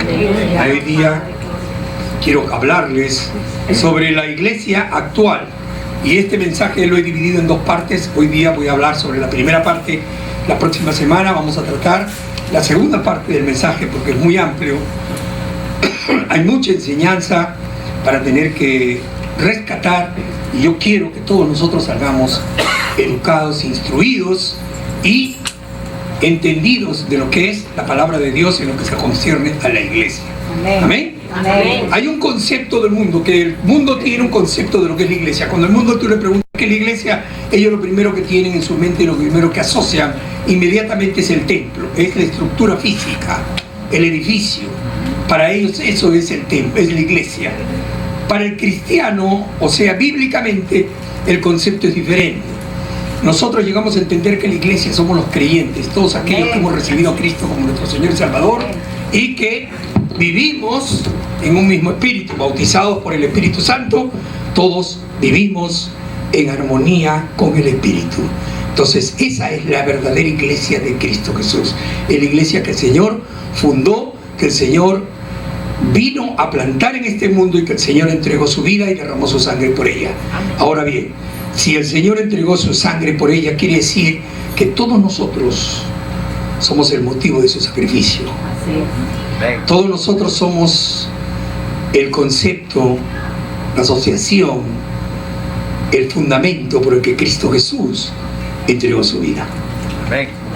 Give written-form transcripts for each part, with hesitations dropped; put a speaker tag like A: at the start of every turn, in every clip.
A: Hoy día quiero hablarles sobre la iglesia actual. Y este mensaje lo he dividido en dos partes. Hoy día voy a hablar sobre la primera parte. La próxima semana vamos a tratar la segunda parte del mensaje porque es muy amplio. Hay mucha enseñanza para tener que rescatar, y yo quiero que todos nosotros salgamos educados, instruidos y entendidos de lo que es la palabra de Dios en lo que se concierne a la iglesia. Amén.
B: Amén.
A: Hay un concepto del mundo, que el mundo tiene un concepto de lo que es la iglesia. Cuando el mundo tú le preguntas qué es la iglesia, ellos lo primero que tienen en su mente, lo primero que asocian inmediatamente es el templo, es la estructura física, el edificio. Para ellos eso es el templo, es la iglesia. Para el cristiano, o sea, bíblicamente, el concepto es diferente. Nosotros llegamos a entender que la iglesia somos los creyentes, todos aquellos que hemos recibido a Cristo como nuestro Señor y Salvador, y que vivimos en un mismo espíritu, bautizados por el Espíritu Santo. Todos vivimos en armonía con el Espíritu. Entonces esa es la verdadera iglesia de Cristo Jesús, es la iglesia que el Señor fundó, que el Señor vino a plantar en este mundo y que el Señor entregó su vida y derramó su sangre por ella. Ahora bien, si el Señor entregó su sangre por ella, quiere decir que todos nosotros somos el motivo de su sacrificio. Todos nosotros somos el concepto, la asociación, el fundamento por el que Cristo Jesús entregó su vida.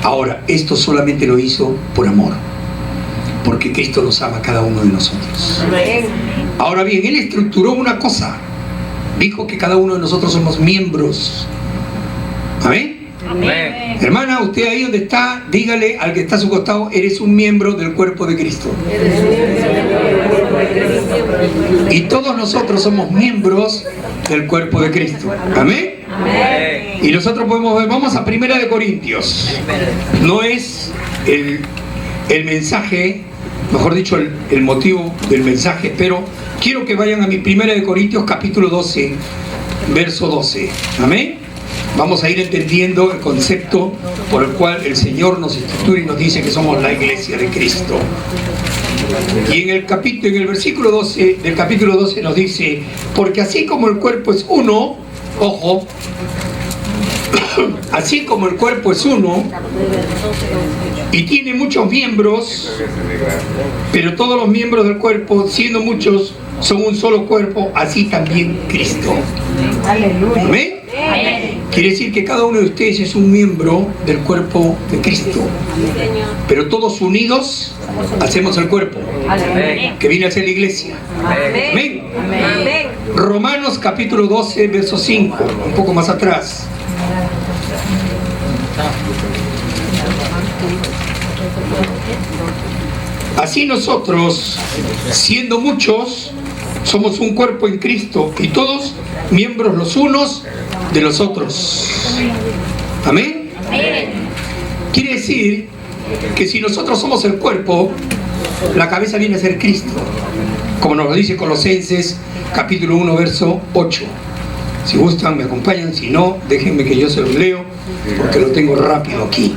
A: Ahora, esto solamente lo hizo por amor, porque Cristo nos ama a cada uno de nosotros. Ahora bien, Él estructuró una cosa. Dijo que cada uno de nosotros somos miembros. ¿Amén?
B: Amén.
A: Hermana, usted ahí donde está, dígale al que está a su costado, eres un miembro del cuerpo de Cristo. Y todos nosotros somos miembros del cuerpo de Cristo. ¿Amén?
B: Amén.
A: Y nosotros podemos ver, vamos a 1 Corintios. No es el mensaje, mejor dicho, el motivo del mensaje, pero quiero que vayan a mi 1 Corintios capítulo 12, verso 12. Amén. Vamos a ir entendiendo el concepto por el cual el Señor nos estructura y nos dice que somos la iglesia de Cristo. Y en el versículo 12 del capítulo 12 nos dice: porque así como el cuerpo es uno, ojo, así como el cuerpo es uno y tiene muchos miembros, pero todos los miembros del cuerpo, siendo muchos, son un solo cuerpo, así también Cristo.
B: Aleluya.
A: ¿Amén?
B: Amén.
A: Quiere decir que cada uno de ustedes es un miembro del cuerpo de Cristo, pero todos unidos hacemos el cuerpo,
B: Amén.
A: que viene a ser la iglesia. Amén.
B: Amén.
A: Romanos capítulo 12, verso 5, un poco más atrás. Así nosotros, siendo muchos, somos un cuerpo en Cristo y todos miembros los unos de los otros. Amén.
B: Amén.
A: Quiere decir que si nosotros somos el cuerpo, la cabeza viene a ser Cristo, como nos lo dice Colosenses capítulo 1, verso 8. Si gustan me acompañan, si no, déjenme que yo se los leo porque lo tengo rápido aquí.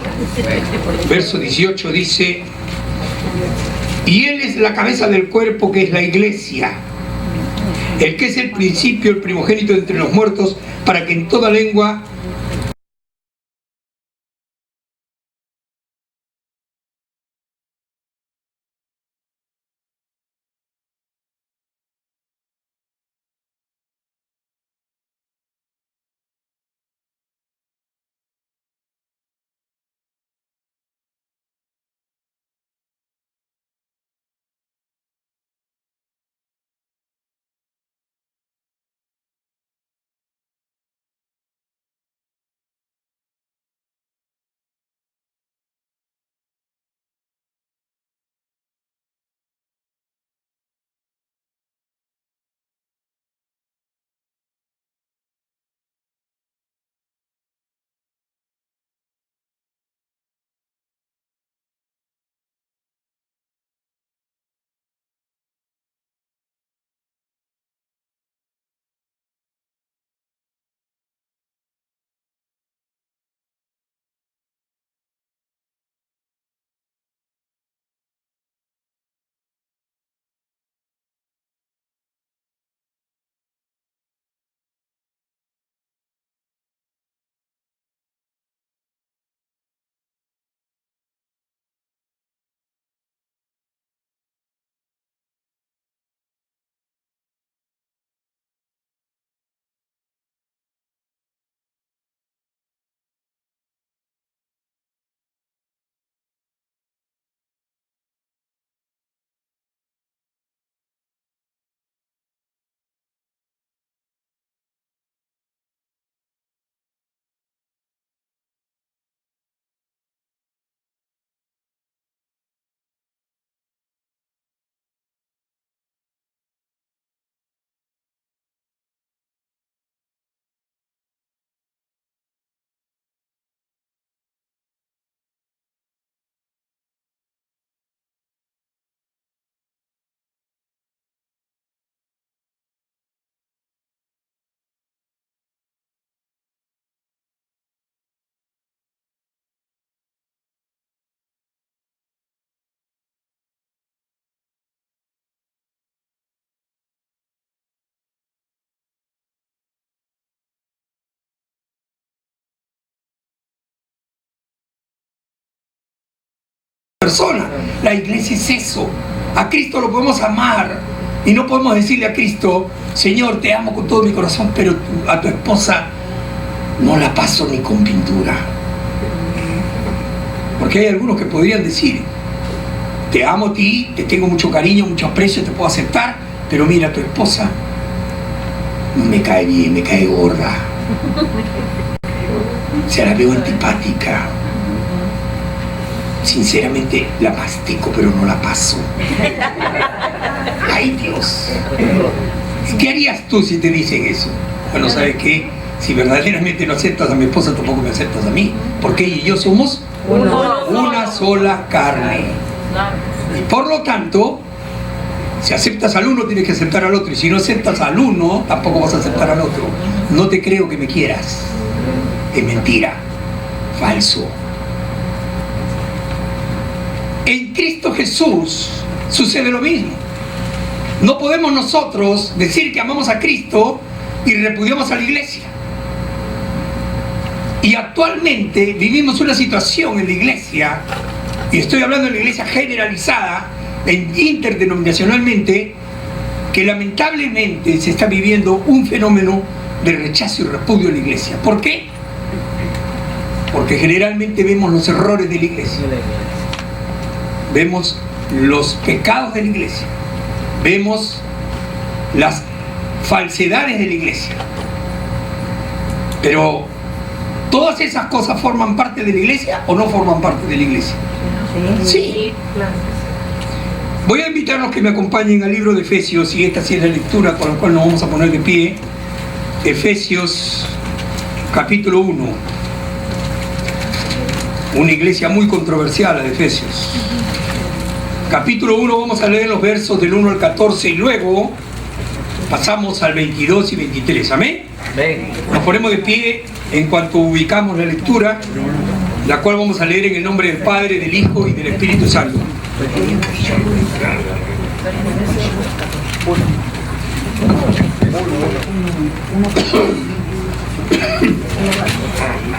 A: Verso 18 dice: y Él es la cabeza del cuerpo, que es la iglesia, el que es el principio, el primogénito entre los muertos, para que en toda lengua persona. La iglesia es eso. A Cristo lo podemos amar y no podemos decirle a Cristo: Señor, te amo con todo mi corazón, pero a tu esposa no la paso ni con pintura. Porque hay algunos que podrían decir: te amo a ti, te tengo mucho cariño, mucho aprecio, te puedo aceptar, pero mira, tu esposa no me cae bien, me cae gorda, se la veo antipática, sinceramente la mastico pero no la paso. Ay, Dios, ¿qué harías tú si te dicen eso? Bueno, ¿sabes qué? Si verdaderamente no aceptas a mi esposa, tampoco me aceptas a mí, porque ella y yo somos una sola carne. Y por lo tanto, si aceptas al uno, tienes que aceptar al otro. Y si no aceptas al uno, tampoco vas a aceptar al otro. No te creo que me quieras. Es mentira. Falso. En Cristo Jesús sucede lo mismo. No podemos nosotros decir que amamos a Cristo y repudiamos a la iglesia. Y actualmente vivimos una situación en la iglesia, y estoy hablando de la iglesia generalizada, interdenominacionalmente, que lamentablemente se está viviendo un fenómeno de rechazo y repudio a la iglesia. ¿Por qué? Porque generalmente vemos los errores de la iglesia, vemos los pecados de la iglesia, vemos las falsedades de la iglesia, pero ¿todas esas cosas forman parte de la iglesia o no forman parte de la iglesia? Sí. Voy a invitarlos que me acompañen al libro de Efesios, y esta sí es la lectura con la cual nos vamos a poner de pie. Efesios capítulo 1. Una iglesia muy controversial, la de Efesios. Capítulo 1, vamos a leer los versos del 1 al 14 y luego pasamos al 22 y 23. ¿Amén? Nos ponemos de pie en cuanto ubicamos la lectura, la cual vamos a leer en el nombre del Padre, del Hijo y del Espíritu Santo.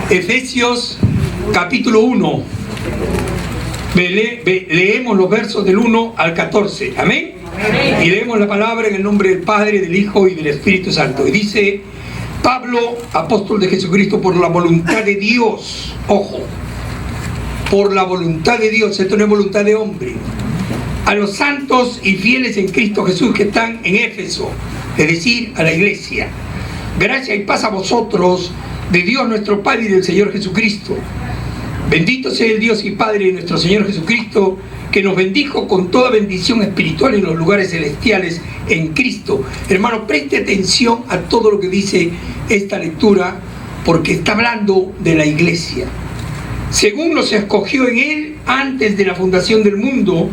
A: Efesios capítulo 1. Leemos los versos del 1 al 14. ¿Amén? Y leemos la palabra en el nombre del Padre, del Hijo y del Espíritu Santo. Y dice: Pablo, apóstol de Jesucristo, por la voluntad de Dios. Ojo, por la voluntad de Dios, esto no es voluntad de hombre. A los santos y fieles en Cristo Jesús que están en Éfeso, es decir, a la iglesia. Gracia y paz a vosotros, de Dios nuestro Padre y del Señor Jesucristo. Bendito sea el Dios y Padre de nuestro Señor Jesucristo, que nos bendijo con toda bendición espiritual en los lugares celestiales en Cristo. Hermano, preste atención a todo lo que dice esta lectura, porque está hablando de la iglesia. Según nos escogió en Él antes de la fundación del mundo,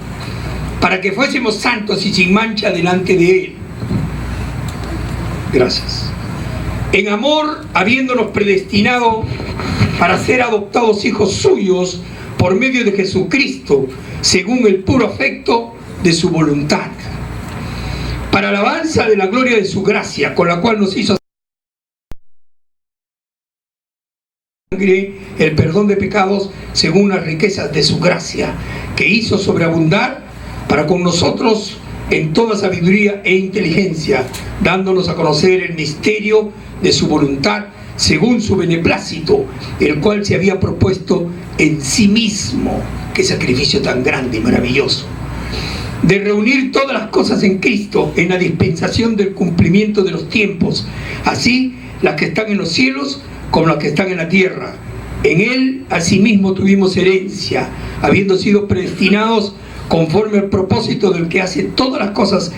A: para que fuésemos santos y sin mancha delante de Él. Gracias. En amor, habiéndonos predestinado para ser adoptados hijos suyos por medio de Jesucristo, según el puro afecto de su voluntad, para alabanza de la gloria de su gracia, con la cual nos hizo el perdón de pecados según las riquezas de su gracia, que hizo sobreabundar para con nosotros en toda sabiduría e inteligencia, dándonos a conocer el misterio de su voluntad según su beneplácito, el cual se había propuesto en sí mismo. Qué sacrificio tan grande y maravilloso, de reunir todas las cosas en Cristo, en la dispensación del cumplimiento de los tiempos, así las que están en los cielos como las que están en la tierra. En Él asimismo tuvimos herencia, habiendo sido predestinados conforme al propósito del que hace todas las cosas,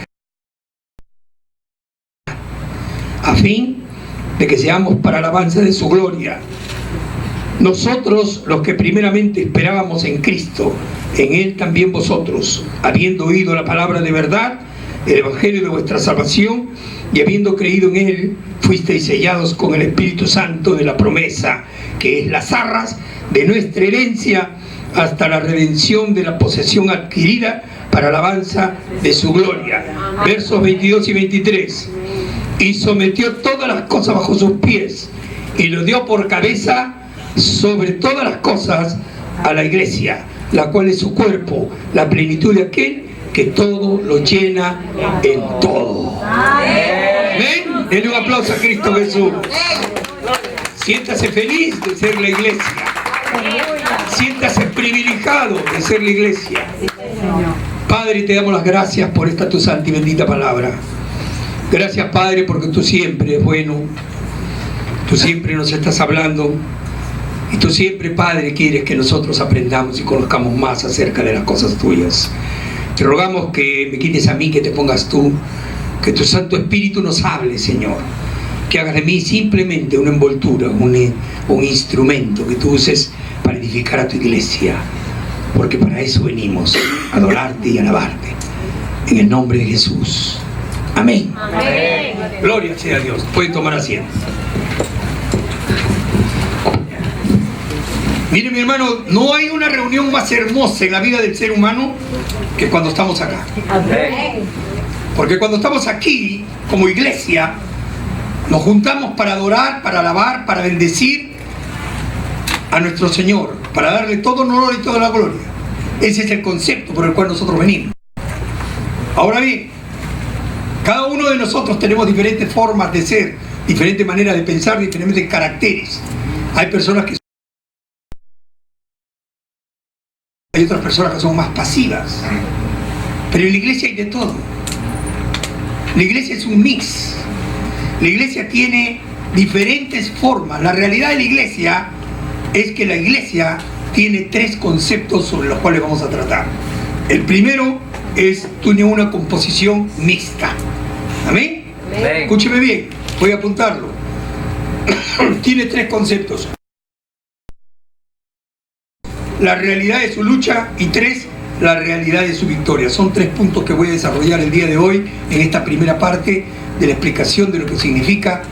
A: a fin de que seamos para alabanza de su gloria. Nosotros, los que primeramente esperábamos en Cristo, en Él también vosotros, habiendo oído la palabra de verdad, el evangelio de vuestra salvación, y habiendo creído en Él, fuisteis sellados con el Espíritu Santo de la promesa, que es las arras de nuestra herencia, hasta la redención de la posesión adquirida para alabanza de su gloria. Versos 22 y 23. Y sometió todas las cosas bajo sus pies, y lo dio por cabeza sobre todas las cosas a la iglesia, la cual es su cuerpo, la plenitud de aquel que todo lo llena en todo. Amén. Denle un aplauso a Cristo Jesús. Siéntase feliz de ser la iglesia. Siéntase privilegiado de ser la iglesia. Padre, te damos las gracias por esta tu santa y bendita palabra. Gracias, Padre, porque tú siempre eres bueno. Tú siempre nos estás hablando. Y tú siempre, Padre, quieres que nosotros aprendamos y conozcamos más acerca de las cosas tuyas. Te rogamos que me quites a mí, que te pongas tú, que tu Santo Espíritu nos hable, Señor. Que hagas de mí simplemente una envoltura, un instrumento que tú uses para edificar a tu iglesia. Porque para eso venimos, a adorarte y alabarte. En el nombre de Jesús. Amén.
B: Amén.
A: Gloria sea a Dios. Pueden tomar asiento. Mire, mi hermano, no hay una reunión más hermosa en la vida del ser humano que cuando estamos acá. Porque cuando estamos aquí, como iglesia, nos juntamos para adorar, para alabar, para bendecir a nuestro Señor, para darle todo el honor y toda la gloria. Ese es el concepto por el cual nosotros venimos. Ahora bien, cada uno de nosotros tenemos diferentes formas de ser, diferentes maneras de pensar, diferentes caracteres. Hay personas que hay otras personas que son más pasivas. Pero en la iglesia hay de todo. La iglesia es un mix. La iglesia tiene diferentes formas. La realidad de la iglesia es que la iglesia tiene tres conceptos sobre los cuales vamos a tratar. El primero es, tiene una composición mixta. ¿Amén?
B: Amén.
A: Escúcheme bien, voy a apuntarlo. Tiene tres conceptos. La realidad de su lucha y tres, la realidad de su victoria. Son tres puntos que voy a desarrollar el día de hoy en esta primera parte de la explicación de lo que significa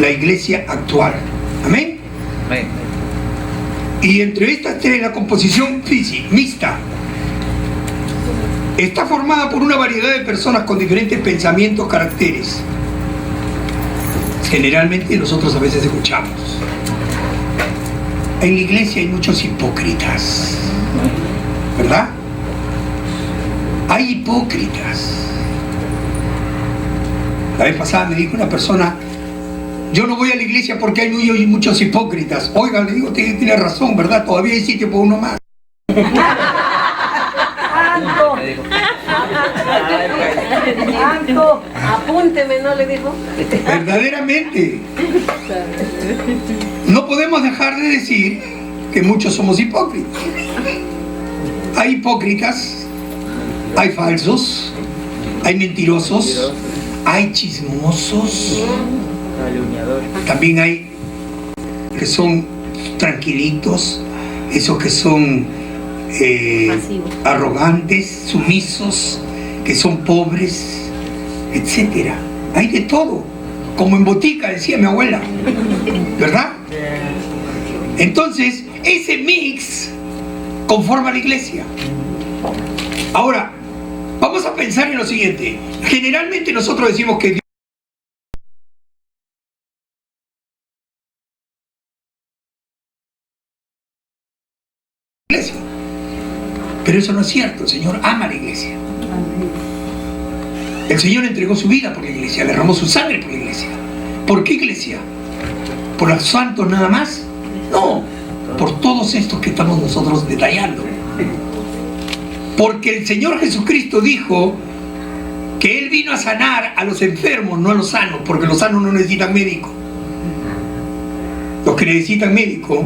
A: la iglesia actual. ¿Amén?
C: Amén.
A: Y entre estas tres, la composición mixta está formada por una variedad de personas con diferentes pensamientos, caracteres. Generalmente nosotros a veces escuchamos: en la iglesia hay muchos hipócritas, ¿verdad? Hay hipócritas. La vez pasada me dijo una persona: yo no voy a la iglesia porque hay muchos hipócritas. Oiga, le digo, tiene razón, ¿verdad? Todavía hay sitio para uno más.
B: Anto, apúnteme, ¿no le dijo?
A: Verdaderamente. No podemos dejar de decir que muchos somos hipócritas. Hay hipócritas, hay falsos, hay mentirosos, hay chismosos, también hay que son tranquilitos, esos que son arrogantes, sumisos, que son pobres, etcétera. Hay de todo, como en botica, decía mi abuela, ¿verdad? Entonces, ese mix conforma la iglesia. Ahora, vamos a pensar en lo siguiente. Generalmente nosotros decimos que Dios iglesia. Pero eso no es cierto. El Señor ama a la iglesia. El Señor entregó su vida por la iglesia, derramó su sangre por la iglesia. ¿Por qué iglesia? ¿Por los santos nada más? No, por todos estos que estamos nosotros detallando. Porque el Señor Jesucristo dijo que Él vino a sanar a los enfermos, no a los sanos, porque los sanos no necesitan médico. Los que necesitan médico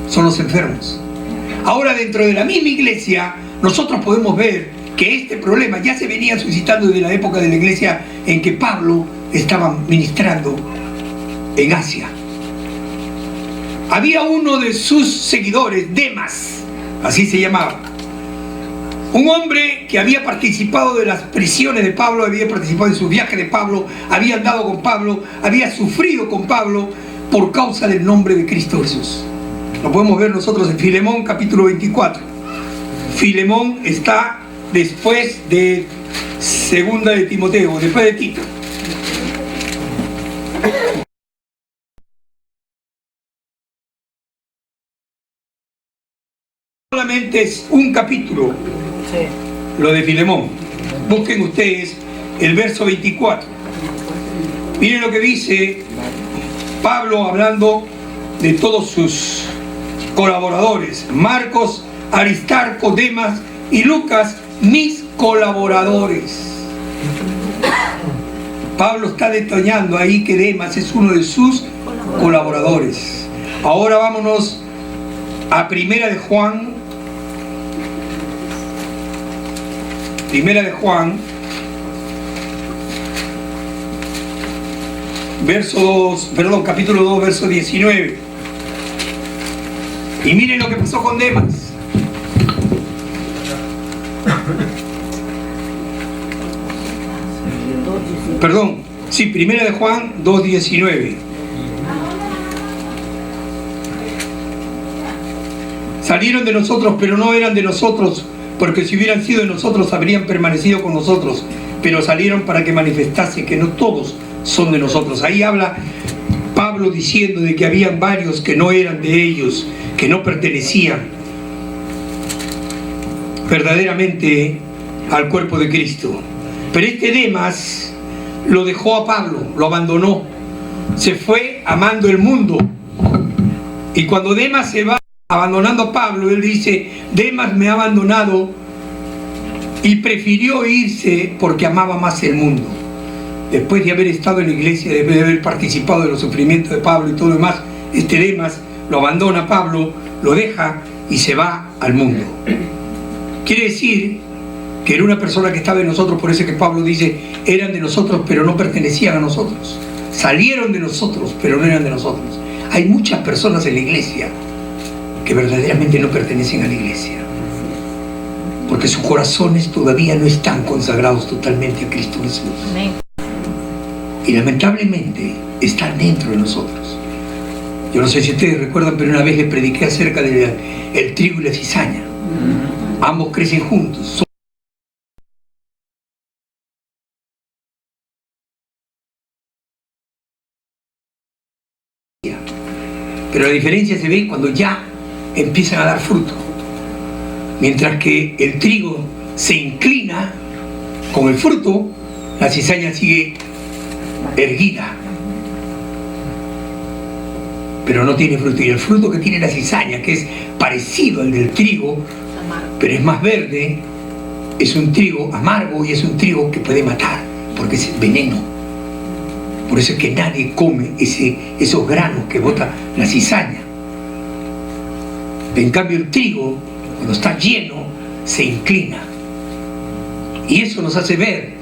A: son los enfermos. Ahora, dentro de la misma iglesia, nosotros podemos ver que este problema ya se venía suscitando desde la época de la iglesia en que Pablo estaba ministrando en Asia. Había uno de sus seguidores, Demas, así se llamaba, un hombre que había participado de las prisiones de Pablo, había participado en sus viajes de Pablo, había andado con Pablo, había sufrido con Pablo por causa del nombre de Cristo Jesús. Lo podemos ver nosotros en Filemón capítulo 24. Filemón está después de segunda de Timoteo, después de Tito. solamente es un capítulo, lo de Filemón. Busquen ustedes el verso 24. Miren lo que dice Pablo hablando de todos sus colaboradores: Marcos, Aristarco, Demas y Lucas, mis colaboradores. Pablo está detallando ahí que Demas es uno de sus colaboradores. Ahora vámonos a Primera de Juan. Primera de Juan, capítulo 2, verso 19. Y miren lo que pasó con Demas. Primera de Juan 2:19. Salieron de nosotros, pero no eran de nosotros, porque si hubieran sido de nosotros habrían permanecido con nosotros, pero salieron para que manifestase que no todos son de nosotros. Ahí habla Pablo diciendo de que habían varios que no eran de ellos, que no pertenecían verdaderamente al cuerpo de Cristo. Pero este Demas lo dejó a Pablo, lo abandonó, se fue amando el mundo. Y cuando Demas se va abandonando a Pablo, él dice: Demas me ha abandonado y prefirió irse porque amaba más el mundo. Después de haber estado en la iglesia, después de haber participado de los sufrimientos de Pablo y todo lo demás, este Demas lo abandona a Pablo, lo deja y se va al mundo. Quiere decir que era una persona que estaba en nosotros. Por eso que Pablo dice: eran de nosotros pero no pertenecían a nosotros, salieron de nosotros pero no eran de nosotros. Hay muchas personas en la iglesia que verdaderamente no pertenecen a la iglesia, porque sus corazones todavía no están consagrados totalmente a Cristo Jesús. Amén. Y lamentablemente están dentro de nosotros. Yo no sé si ustedes recuerdan, pero una vez les prediqué acerca del trigo y la cizaña. Ambos crecen juntos. Pero la diferencia se ve cuando ya empiezan a dar fruto. Mientras que el trigo se inclina con el fruto, la cizaña sigue erguida, pero no tiene fruto. Y el fruto que tiene la cizaña, que es parecido al del trigo, pero es más verde, es un trigo amargo y es un trigo que puede matar, porque es veneno. Por eso es que nadie come esos granos que bota la cizaña. En cambio el trigo, cuando está lleno, se inclina. Y eso nos hace ver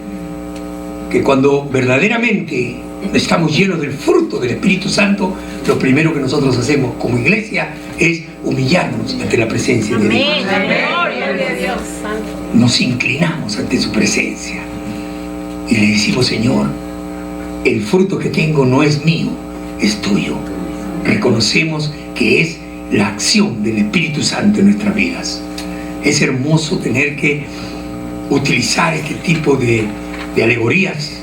A: que cuando verdaderamente estamos llenos del fruto del Espíritu Santo, lo primero que nosotros hacemos como iglesia es humillarnos ante la presencia de Dios. Nos inclinamos ante su presencia y le decimos: Señor, el fruto que tengo no es mío, es tuyo. Reconocemos que es la acción del Espíritu Santo en nuestras vidas. Es hermoso tener que utilizar este tipo de alegorías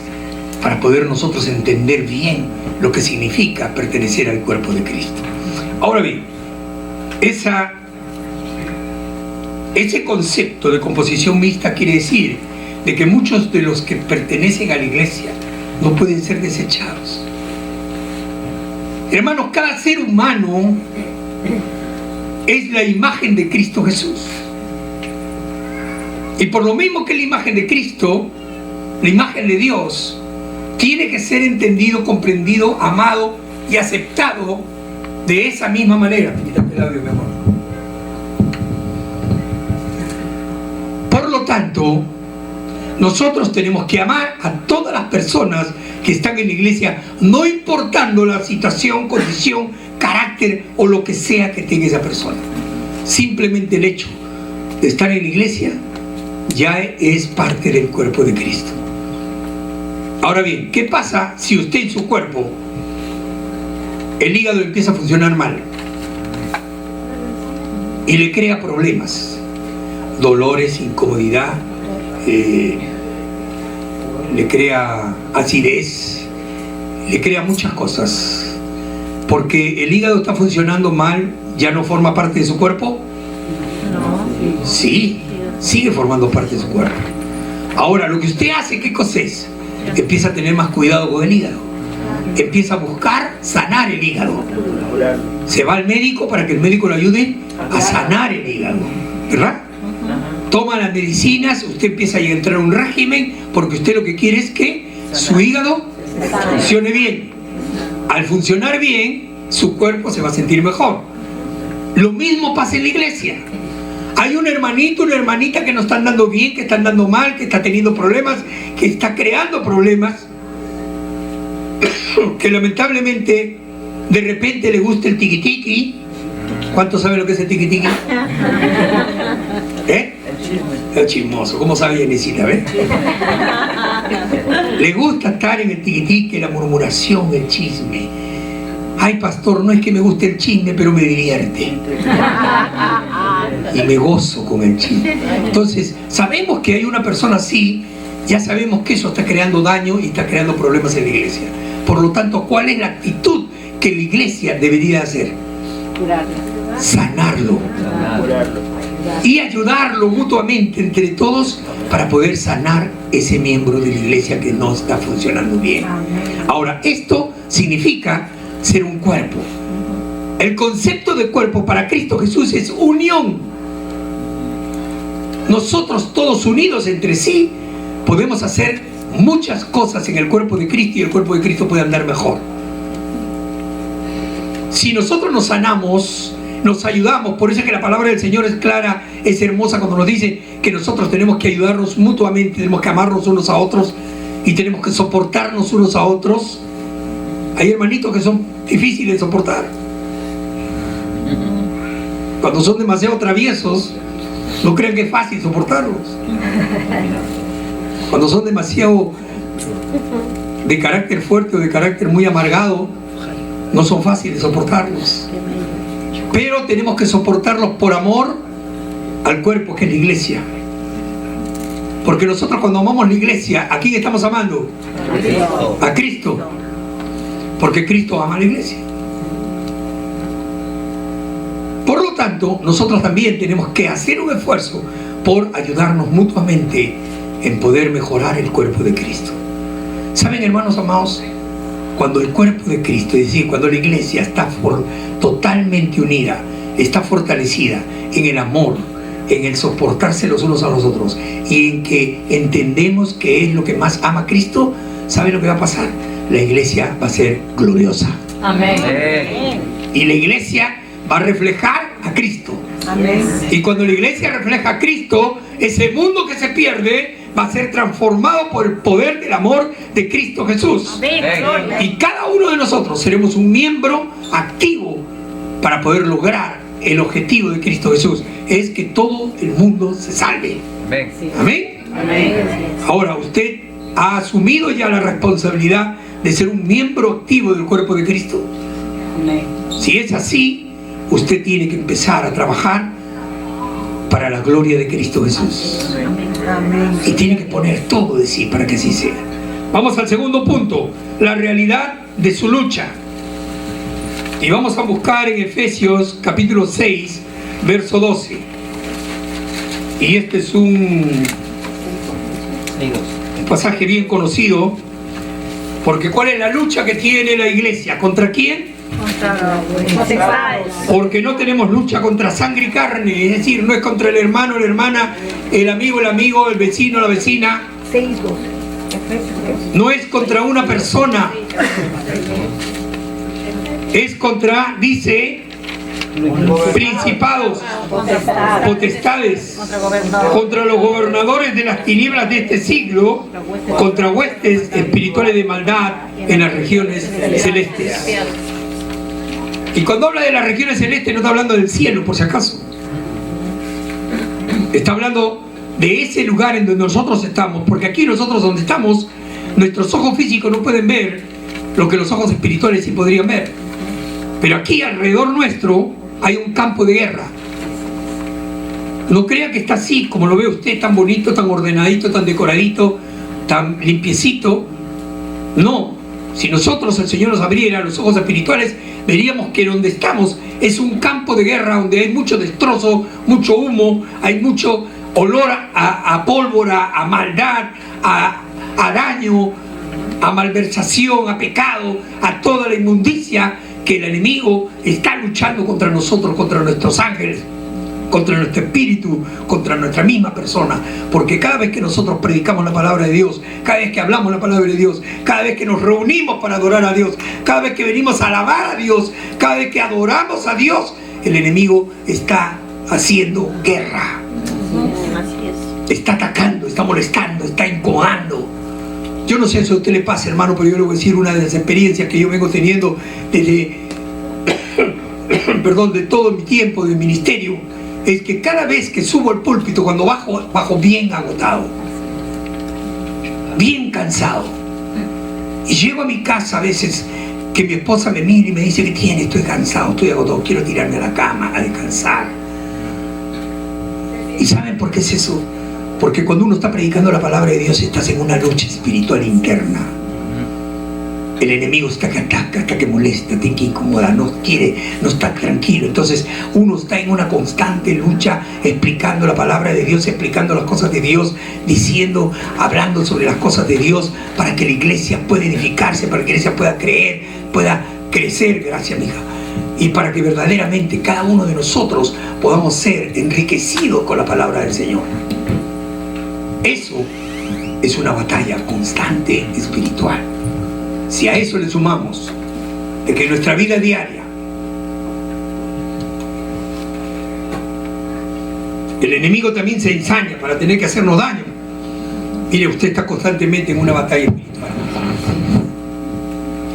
A: para poder nosotros entender bien lo que significa pertenecer al cuerpo de Cristo. Ahora bien, ese concepto de composición mixta quiere decir de que muchos de los que pertenecen a la iglesia no pueden ser desechados. Hermanos, cada ser humano es la imagen de Cristo Jesús. Y por lo mismo que la imagen de Cristo, la imagen de Dios, tiene que ser entendido, comprendido, amado y aceptado de esa misma manera. Quítate el audio, mi amor. Por lo tanto, nosotros tenemos que amar a todas las personas que están en la iglesia, no importando la situación, condición, carácter o lo que sea que tenga esa persona. Simplemente el hecho de estar en la iglesia ya es parte del cuerpo de Cristo. Ahora bien, ¿qué pasa si usted en su cuerpo el hígado empieza a funcionar mal y le crea problemas, dolores, incomodidad, le crea acidez, le crea muchas cosas? Porque el hígado está funcionando mal, ya no forma parte de su cuerpo. Sí, sigue formando parte de su cuerpo. Ahora, lo que usted hace, ¿qué cosa es? Empieza a tener más cuidado con el hígado. Empieza a buscar sanar el hígado. Se va al médico para que el médico lo ayude a sanar el hígado, ¿verdad? Toma las medicinas, usted empieza a entrar en un régimen porque usted lo que quiere es que su hígado funcione bien. Al funcionar bien, su cuerpo se va a sentir mejor. Lo mismo pasa en la iglesia. Hay un hermanito, una hermanita que no están dando bien, que están dando mal, que está teniendo problemas, que está creando problemas, que lamentablemente de repente le gusta el tiquitiqui. ¿Cuántos saben lo que es el tiquitiqui? Es chismoso. ¿Cómo sabe Yanesita? ¿Ves? Le gusta estar en el tiquitiqui, la murmuración, el chisme. Ay, pastor, no es que me guste el chisme, pero me divierte. Y me gozo con el chisme. Entonces, sabemos que hay una persona así, ya sabemos que eso está creando daño y está creando problemas en la iglesia. Por lo tanto, ¿cuál es la actitud que la iglesia debería hacer? Sanarlo. Y ayudarlo mutuamente entre todos para poder sanar ese miembro de la iglesia que no está funcionando bien. Ahora, esto significa ser un cuerpo. El concepto de cuerpo para Cristo Jesús es unión. Nosotros todos unidos entre sí podemos hacer muchas cosas en el cuerpo de Cristo y el cuerpo de Cristo puede andar mejor. Si nosotros nos sanamos, nos ayudamos, por eso es que la palabra del Señor es clara, es hermosa cuando nos dice que nosotros tenemos que ayudarnos mutuamente, tenemos que amarnos unos a otros y tenemos que soportarnos unos a otros. Hay hermanitos que son difíciles de soportar. Cuando son demasiado traviesos, no crean que es fácil soportarlos. Cuando son demasiado de carácter fuerte o de carácter muy amargado, no son fáciles de soportarlos. Pero tenemos que soportarlos por amor al cuerpo que es la iglesia. Porque nosotros cuando amamos la iglesia, ¿a quién estamos amando? A Cristo. Porque Cristo ama a la iglesia. Por lo tanto, nosotros también tenemos que hacer un esfuerzo por ayudarnos mutuamente en poder mejorar el cuerpo de Cristo. ¿Saben, hermanos amados? Cuando el cuerpo de Cristo, es decir, cuando la iglesia está totalmente unida, está fortalecida en el amor, en el soportarse los unos a los otros y en que entendemos que es lo que más ama a Cristo, ¿saben lo que va a pasar? La iglesia va a ser gloriosa.
B: Amén.
A: Y la iglesia va a reflejar a Cristo.
B: Amén.
A: Y cuando la iglesia refleja a Cristo, ese mundo que se pierde va a ser transformado por el poder del amor de Cristo Jesús.
B: Amén.
A: Y cada uno de nosotros seremos un miembro activo para poder lograr el objetivo de Cristo Jesús. Es que todo el mundo se salve.
C: Amén.
A: Amén.
B: Amén.
A: Ahora, usted ha asumido ya la responsabilidad de ser un miembro activo del cuerpo de Cristo.
B: Amén.
A: Si es así, usted tiene que empezar a trabajar para la gloria de Cristo Jesús.
B: Amén.
A: Y tiene que poner todo de sí para que así sea. Vamos al segundo punto, la realidad de su lucha. Y vamos a buscar en Efesios capítulo 6, verso 12. Y este es un pasaje bien conocido, porque ¿cuál es la lucha que tiene la iglesia? ¿Contra quién?
B: Contra los potestades.
A: Porque no tenemos lucha contra sangre y carne, es decir, no es contra el hermano, la hermana, el amigo, el vecino, la vecina.
B: 6:2.
A: No es contra una persona, es contra, dice, principados, potestades, contra los gobernadores de las tinieblas de este siglo, contra huestes espirituales de maldad en las regiones celestes. Y cuando habla de las regiones celestes no está hablando del cielo, por si acaso. Está hablando de ese lugar en donde nosotros estamos, porque aquí nosotros donde estamos, nuestros ojos físicos no pueden ver lo que los ojos espirituales sí podrían ver. Pero aquí alrededor nuestro hay un campo de guerra. No crea que está así, como lo ve usted, tan bonito, tan ordenadito, tan decoradito, tan limpiecito. No, Si nosotros, el Señor nos abriera los ojos espirituales, veríamos que donde estamos es un campo de guerra donde hay mucho destrozo, mucho humo, hay mucho olor a pólvora, a maldad, a daño, a malversación, a pecado, a toda la inmundicia que el enemigo está luchando contra nosotros, contra nuestros ángeles, contra nuestro espíritu, contra nuestra misma persona. Porque cada vez que nosotros predicamos la palabra de Dios, cada vez que hablamos la palabra de Dios, cada vez que nos reunimos para adorar a Dios, cada vez que venimos a alabar a Dios, cada vez que adoramos a Dios, el enemigo está haciendo guerra. Está atacando, está molestando, está incomodando. Yo no sé si a usted le pasa, hermano, pero yo le voy a decir una de las experiencias que yo vengo teniendo desde perdón, de todo mi tiempo de ministerio, es que cada vez que subo al púlpito, cuando bajo bien agotado, bien cansado, y llego a mi casa a veces que mi esposa me mira y me dice: ¿qué tiene? Estoy cansado, estoy agotado, quiero tirarme a la cama a descansar. ¿Y saben por qué es eso? Porque cuando uno está predicando la palabra de Dios, estás en una lucha espiritual interna. El enemigo está que ataca, está que molesta, está que incomoda, no quiere, no está tranquilo. Entonces uno está en una constante lucha, explicando la palabra de Dios, explicando las cosas de Dios, diciendo, hablando sobre las cosas de Dios, para que la iglesia pueda edificarse, para que la iglesia pueda creer, pueda crecer, gracias mija, y para que verdaderamente cada uno de nosotros podamos ser enriquecidos con la palabra del Señor. Eso es una batalla constante espiritual. Si a eso le sumamos de que nuestra vida diaria, el enemigo también se ensaña para tener que hacernos daño. Mire, usted está constantemente en una batalla espiritual.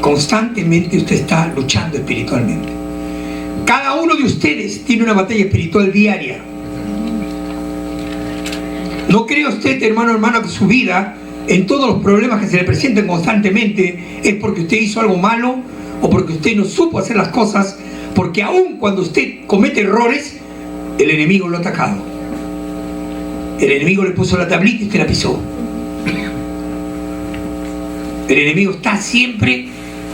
A: Constantemente usted está luchando espiritualmente. Cada uno de ustedes tiene una batalla espiritual diaria. ¿No cree usted, hermano, hermana, que su vida, en todos los problemas que se le presenten constantemente, es porque usted hizo algo malo o porque usted no supo hacer las cosas? Porque aun cuando usted comete errores, el enemigo lo ha atacado. El enemigo le puso la tablita y usted la pisó. El enemigo está siempre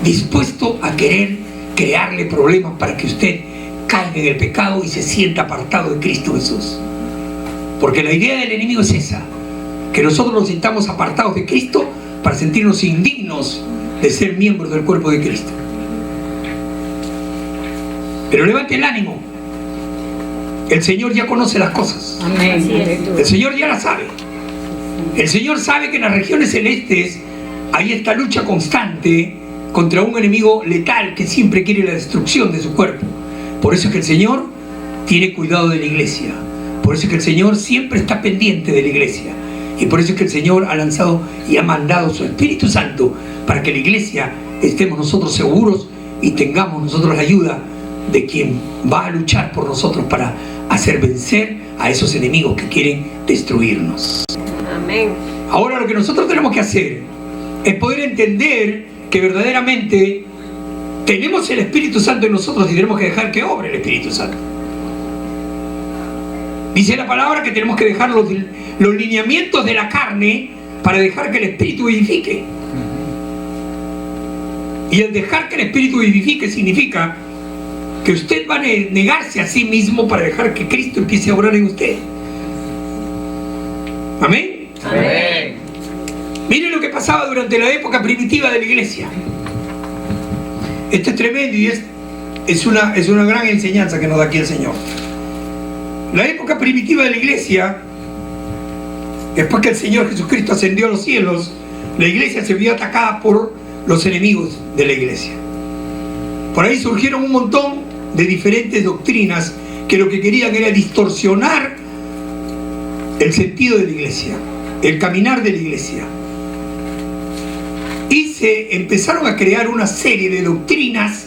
A: dispuesto a querer crearle problemas para que usted caiga en el pecado y se sienta apartado de Cristo Jesús. Porque la idea del enemigo es esa, que nosotros nos sintamos apartados de Cristo para sentirnos indignos de ser miembros del cuerpo de Cristo. Pero levante el ánimo. El Señor ya conoce las cosas.
B: Amén.
A: El Señor ya las sabe. El Señor sabe que en las regiones celestes hay esta lucha constante contra un enemigo letal que siempre quiere la destrucción de su cuerpo. Por eso es que el Señor tiene cuidado de la iglesia. Por eso es que el Señor siempre está pendiente de la iglesia. Y por eso es que el Señor ha lanzado y ha mandado su Espíritu Santo para que la iglesia estemos nosotros seguros y tengamos nosotros la ayuda de quien va a luchar por nosotros para hacer vencer a esos enemigos que quieren destruirnos.
C: Amén.
A: Ahora lo que nosotros tenemos que hacer es poder entender que verdaderamente tenemos el Espíritu Santo en nosotros y tenemos que dejar que obre el Espíritu Santo. Dice la palabra que tenemos que dejar los lineamientos de la carne para dejar que el Espíritu vivifique. Y el dejar que el Espíritu vivifique significa que usted va a negarse a sí mismo para dejar que Cristo empiece a obrar en usted. Amén.
C: Amén.
A: Miren lo que pasaba durante la época primitiva de la iglesia. Esto es tremendo y es una gran enseñanza que nos da aquí el Señor. La época primitiva de la iglesia, después que el Señor Jesucristo ascendió a los cielos, la iglesia se vio atacada por los enemigos de la iglesia. Por ahí surgieron un montón de diferentes doctrinas que lo que querían era distorsionar el sentido de la iglesia, el caminar de la iglesia. Y se empezaron a crear una serie de doctrinas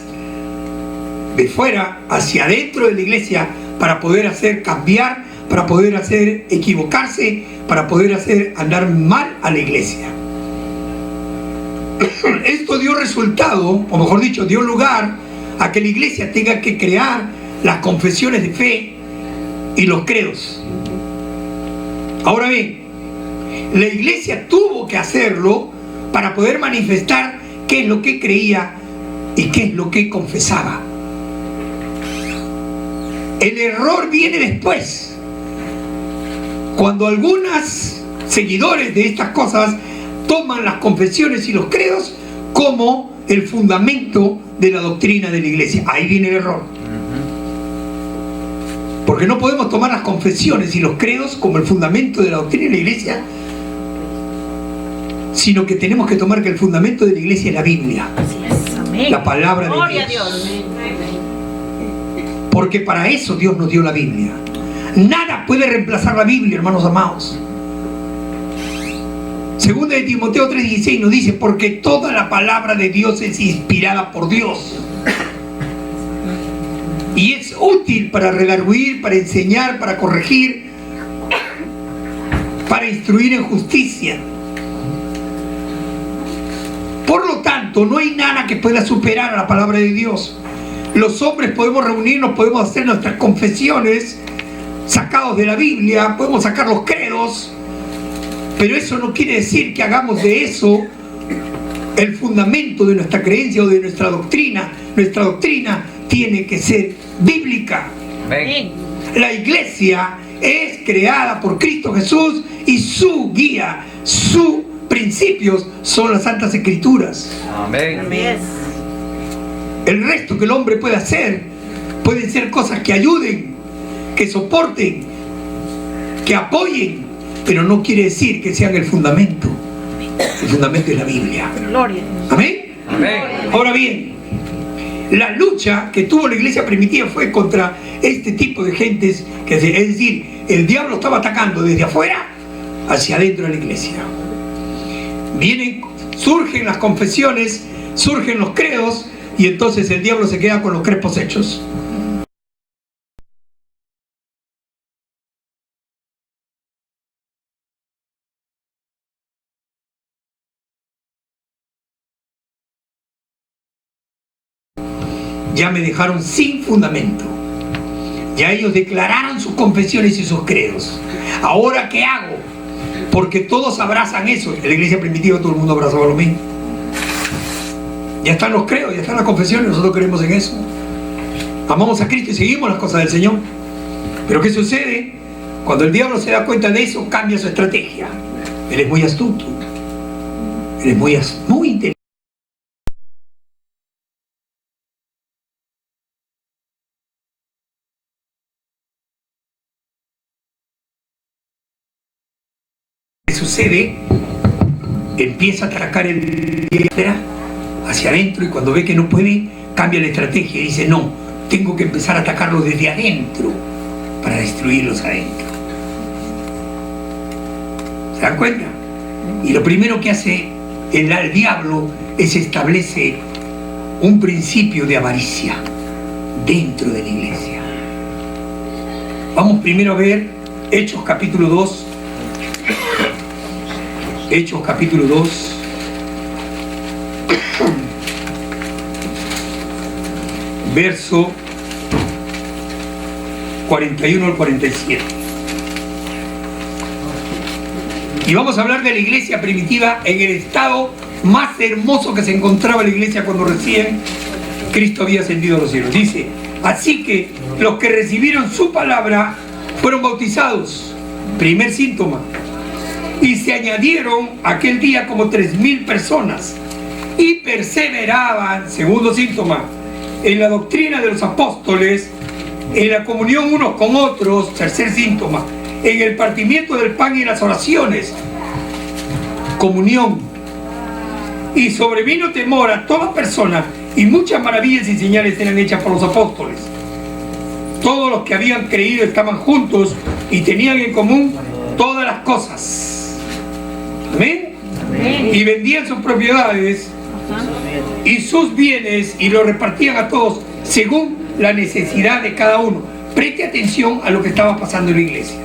A: de fuera hacia adentro de la iglesia para poder hacer cambiar, para poder hacer equivocarse, para poder hacer andar mal a la iglesia. Esto dio resultado, o mejor dicho, dio lugar a que la iglesia tenga que crear las confesiones de fe y los credos. Ahora bien, la iglesia tuvo que hacerlo para poder manifestar qué es lo que creía y qué es lo que confesaba. El error viene después, cuando algunos seguidores de estas cosas toman las confesiones y los credos como el fundamento de la doctrina de la iglesia. Ahí viene el error. Porque no podemos tomar las confesiones y los credos como el fundamento de la doctrina de la iglesia, sino que tenemos que tomar que el fundamento de la iglesia es la Biblia.
B: Así es. Amén.
A: La palabra de
B: Gloria
A: Dios.
B: a Dios.
A: Porque para eso Dios nos dio la Biblia. Nada puede reemplazar la Biblia, hermanos amados. Segunda de Timoteo 3:16 nos dice: porque toda la palabra de Dios es inspirada por Dios y es útil para redarguir, para enseñar, para corregir, para instruir en justicia. Por lo tanto, no hay nada que pueda superar a la palabra de Dios. Los hombres podemos reunirnos, podemos hacer nuestras confesiones sacados de la Biblia, podemos sacar los credos, pero eso no quiere decir que hagamos de eso el fundamento de nuestra creencia o de nuestra doctrina. Nuestra doctrina tiene que ser bíblica.
B: Amén.
A: La iglesia es creada por Cristo Jesús y su guía, sus principios son las Santas Escrituras.
C: Amén.
B: Así es.
A: El resto que el hombre puede hacer pueden ser cosas que ayuden, que soporten, que apoyen, pero no quiere decir que sean el fundamento. El fundamento es la Biblia.
B: Gloria a Dios.
A: ¿Amén?
C: Amén.
A: Ahora bien, la lucha que tuvo la iglesia primitiva fue contra este tipo de gentes, es decir, el diablo estaba atacando desde afuera hacia adentro de la iglesia. Surgen las confesiones, surgen los credos, y entonces el diablo se queda con los crespos hechos. Ya me dejaron sin fundamento. Ya ellos declararon sus confesiones y sus credos. ¿Ahora qué hago? Porque todos abrazan eso. En la iglesia primitiva todo el mundo abrazaba lo mismo. Ya están los credos, ya están las confesiones, nosotros creemos en eso. Amamos a Cristo y seguimos las cosas del Señor. Pero ¿qué sucede? Cuando el diablo se da cuenta de eso, cambia su estrategia. Él es muy astuto. Él es muy inteligente. ¿Qué sucede? Empieza a atracar el diablo hacia adentro, y cuando ve que no puede, cambia la estrategia y dice: no, tengo que empezar a atacarlos desde adentro para destruirlos adentro. ¿Se dan cuenta? Y lo primero que hace el diablo es establece un principio de avaricia dentro de la iglesia. Vamos primero a ver Hechos capítulo 2. Hechos capítulo 2. Verso 41 al 47. Y vamos a hablar de la iglesia primitiva en el estado más hermoso que se encontraba la iglesia cuando recién Cristo había ascendido a los cielos. Dice: así que los que recibieron su palabra fueron bautizados. Primer síntoma. Y se añadieron aquel día como 3,000 personas. Y perseveraban, segundo síntoma, en la doctrina de los apóstoles, en la comunión unos con otros, tercer síntoma, en el partimiento del pan y las oraciones, comunión. Y sobrevino temor a toda persona, y muchas maravillas y señales eran hechas por los apóstoles. Todos los que habían creído estaban juntos y tenían en común todas las cosas. Amén.
B: Amén.
A: Y vendían sus propiedades y sus bienes y los repartían a todos según la necesidad de cada uno. Preste atención a lo que estaba pasando en la iglesia.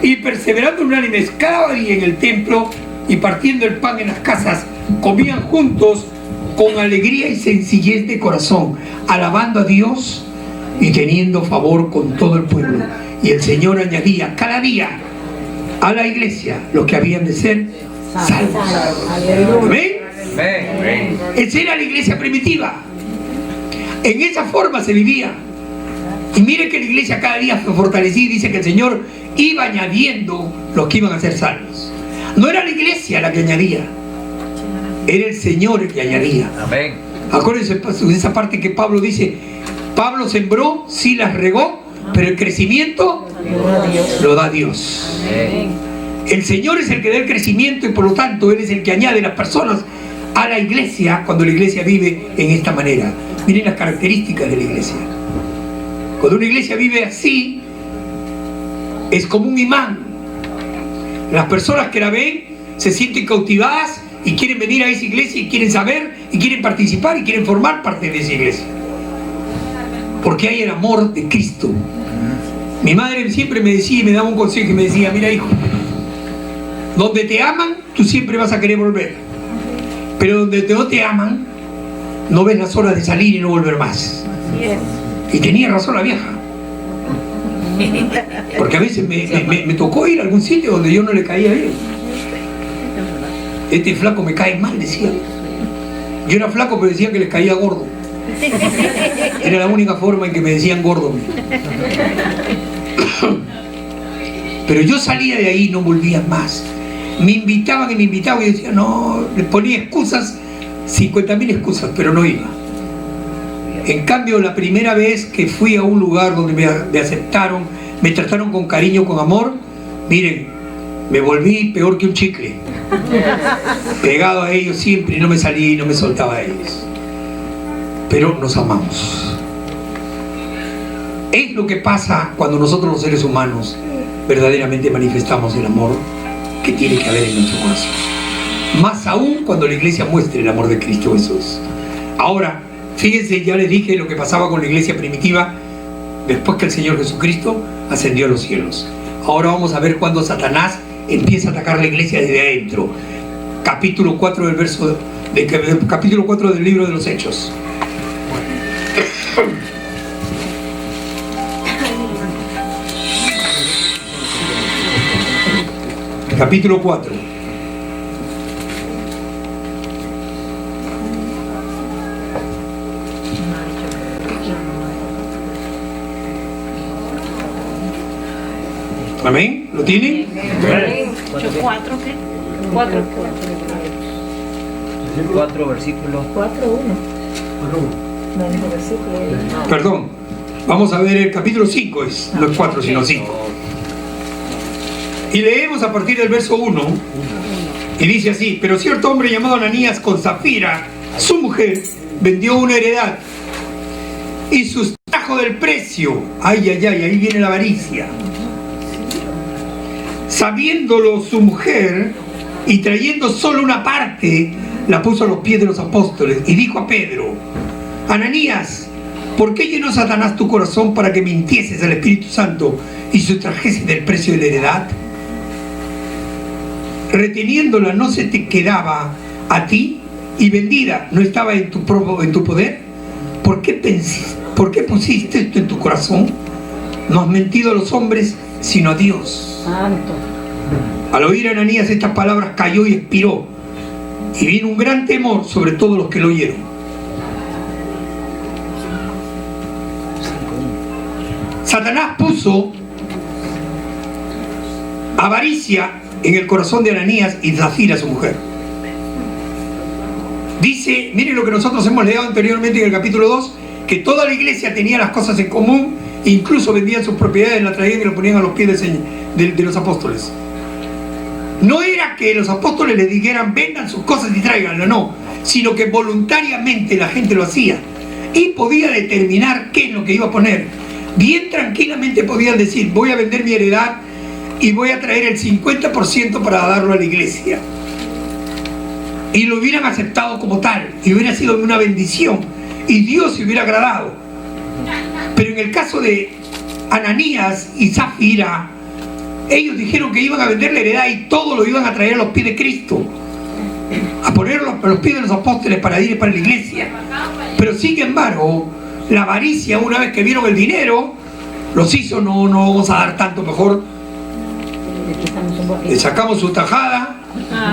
A: Y perseverando unánimes cada día en el templo y partiendo el pan en las casas, comían juntos con alegría y sencillez de corazón, alabando a Dios y teniendo favor con todo el pueblo. Y el Señor añadía cada día a la iglesia los que habían de ser salvos. Amén.
C: Amén.
A: Esa era la iglesia primitiva. En esa forma se vivía. Y mire que la iglesia cada día se fortalecía y dice que el Señor iba añadiendo los que iban a ser salvos. No era la iglesia la que añadía, era el Señor el que añadía.
C: Amén.
A: Acuérdense de esa parte que Pablo dice: Pablo sembró, Silas regó, pero el crecimiento lo da Dios.
C: Amén.
A: El Señor es el que da el crecimiento y por lo tanto Él es el que añade las personas a la iglesia cuando la iglesia vive en esta manera. Miren las características de la iglesia. Cuando una iglesia vive así, es como un imán. Las personas que la ven se sienten cautivadas y quieren venir a esa iglesia y quieren saber y quieren participar y quieren formar parte de esa iglesia. Porque hay el amor de Cristo. Mi madre siempre me decía y me daba un consejo y me decía: mira, hijo, donde te aman, tú siempre vas a querer volver. Pero donde no te aman, no ves las horas de salir y no volver más. Y tenía razón la vieja. Porque a veces me tocó ir a algún sitio donde yo no le caía bien. Este flaco me cae mal, decía. Yo era flaco, pero decía que les caía gordo. Era la única forma en que me decían gordo. Pero yo salía de ahí y no volvía más. Me invitaban y me invitaban y yo decía, no, les ponía excusas, 50.000 excusas, pero no iba. En cambio, la primera vez que fui a un lugar donde me aceptaron, me trataron con cariño, con amor, miren, me volví peor que un chicle. Pegado a ellos siempre y no me salí y no me soltaba a ellos. Pero nos amamos. Es lo que pasa cuando nosotros los seres humanos verdaderamente manifestamos el amor que tiene que haber en nuestro corazón. Más aún cuando la iglesia muestre el amor de Cristo Jesús. Ahora, fíjense, ya les dije lo que pasaba con la iglesia primitiva después que el Señor Jesucristo ascendió a los cielos. Ahora vamos a ver cuando Satanás empieza a atacar la iglesia desde adentro. Capítulo 4 capítulo 4 del libro de los Hechos. Capítulo 4. ¿Amén? ¿Lo tienen?
B: 4, ¿qué? 4.
C: 4 versículos.
B: 4, 1.
A: Perdón. Vamos a ver el capítulo 5, no es 4 sino 5. Y leemos a partir del verso 1, y dice así: pero cierto hombre llamado Ananías, con Zafira, su mujer, vendió una heredad y sustrajo del precio. Ay, ay, ay, ahí viene la avaricia. Sabiéndolo su mujer, y trayendo solo una parte, la puso a los pies de los apóstoles, y dijo a Pedro: Ananías, ¿por qué llenó Satanás tu corazón para que mintieses al Espíritu Santo y sustrajeses del precio de la heredad? Reteniéndola no se te quedaba a ti, y vendida no estaba en tu poder. ¿Por qué pusiste esto en tu corazón? No has mentido a los hombres, sino a Dios.
B: Santo.
A: Al oír a Ananías estas palabras, cayó y expiró, y vino un gran temor sobre todos los que lo oyeron. Satanás puso avaricia en el corazón de Ananías y Zafira, su mujer. Dice, miren lo que nosotros hemos leído anteriormente en el capítulo 2, que toda la iglesia tenía las cosas en común, incluso vendían sus propiedades, las traían y lo ponían a los pies de los apóstoles. No era que los apóstoles les dijeran vendan sus cosas y tráiganlo, no, sino que voluntariamente la gente lo hacía y podía determinar qué es lo que iba a poner. Bien tranquilamente podían decir: voy a vender mi heredad y voy a traer el 50% para darlo a la iglesia. Y lo hubieran aceptado como tal, y hubiera sido una bendición, y Dios se hubiera agradado. Pero en el caso de Ananías y Zafira, ellos dijeron que iban a vender la heredad y todo lo iban a traer a los pies de Cristo, a ponerlo a los pies de los apóstoles para ir para la iglesia. Pero sin embargo, la avaricia, una vez que vieron el dinero, los hizo: no vamos a dar tanto, mejor le sacamos su tajada,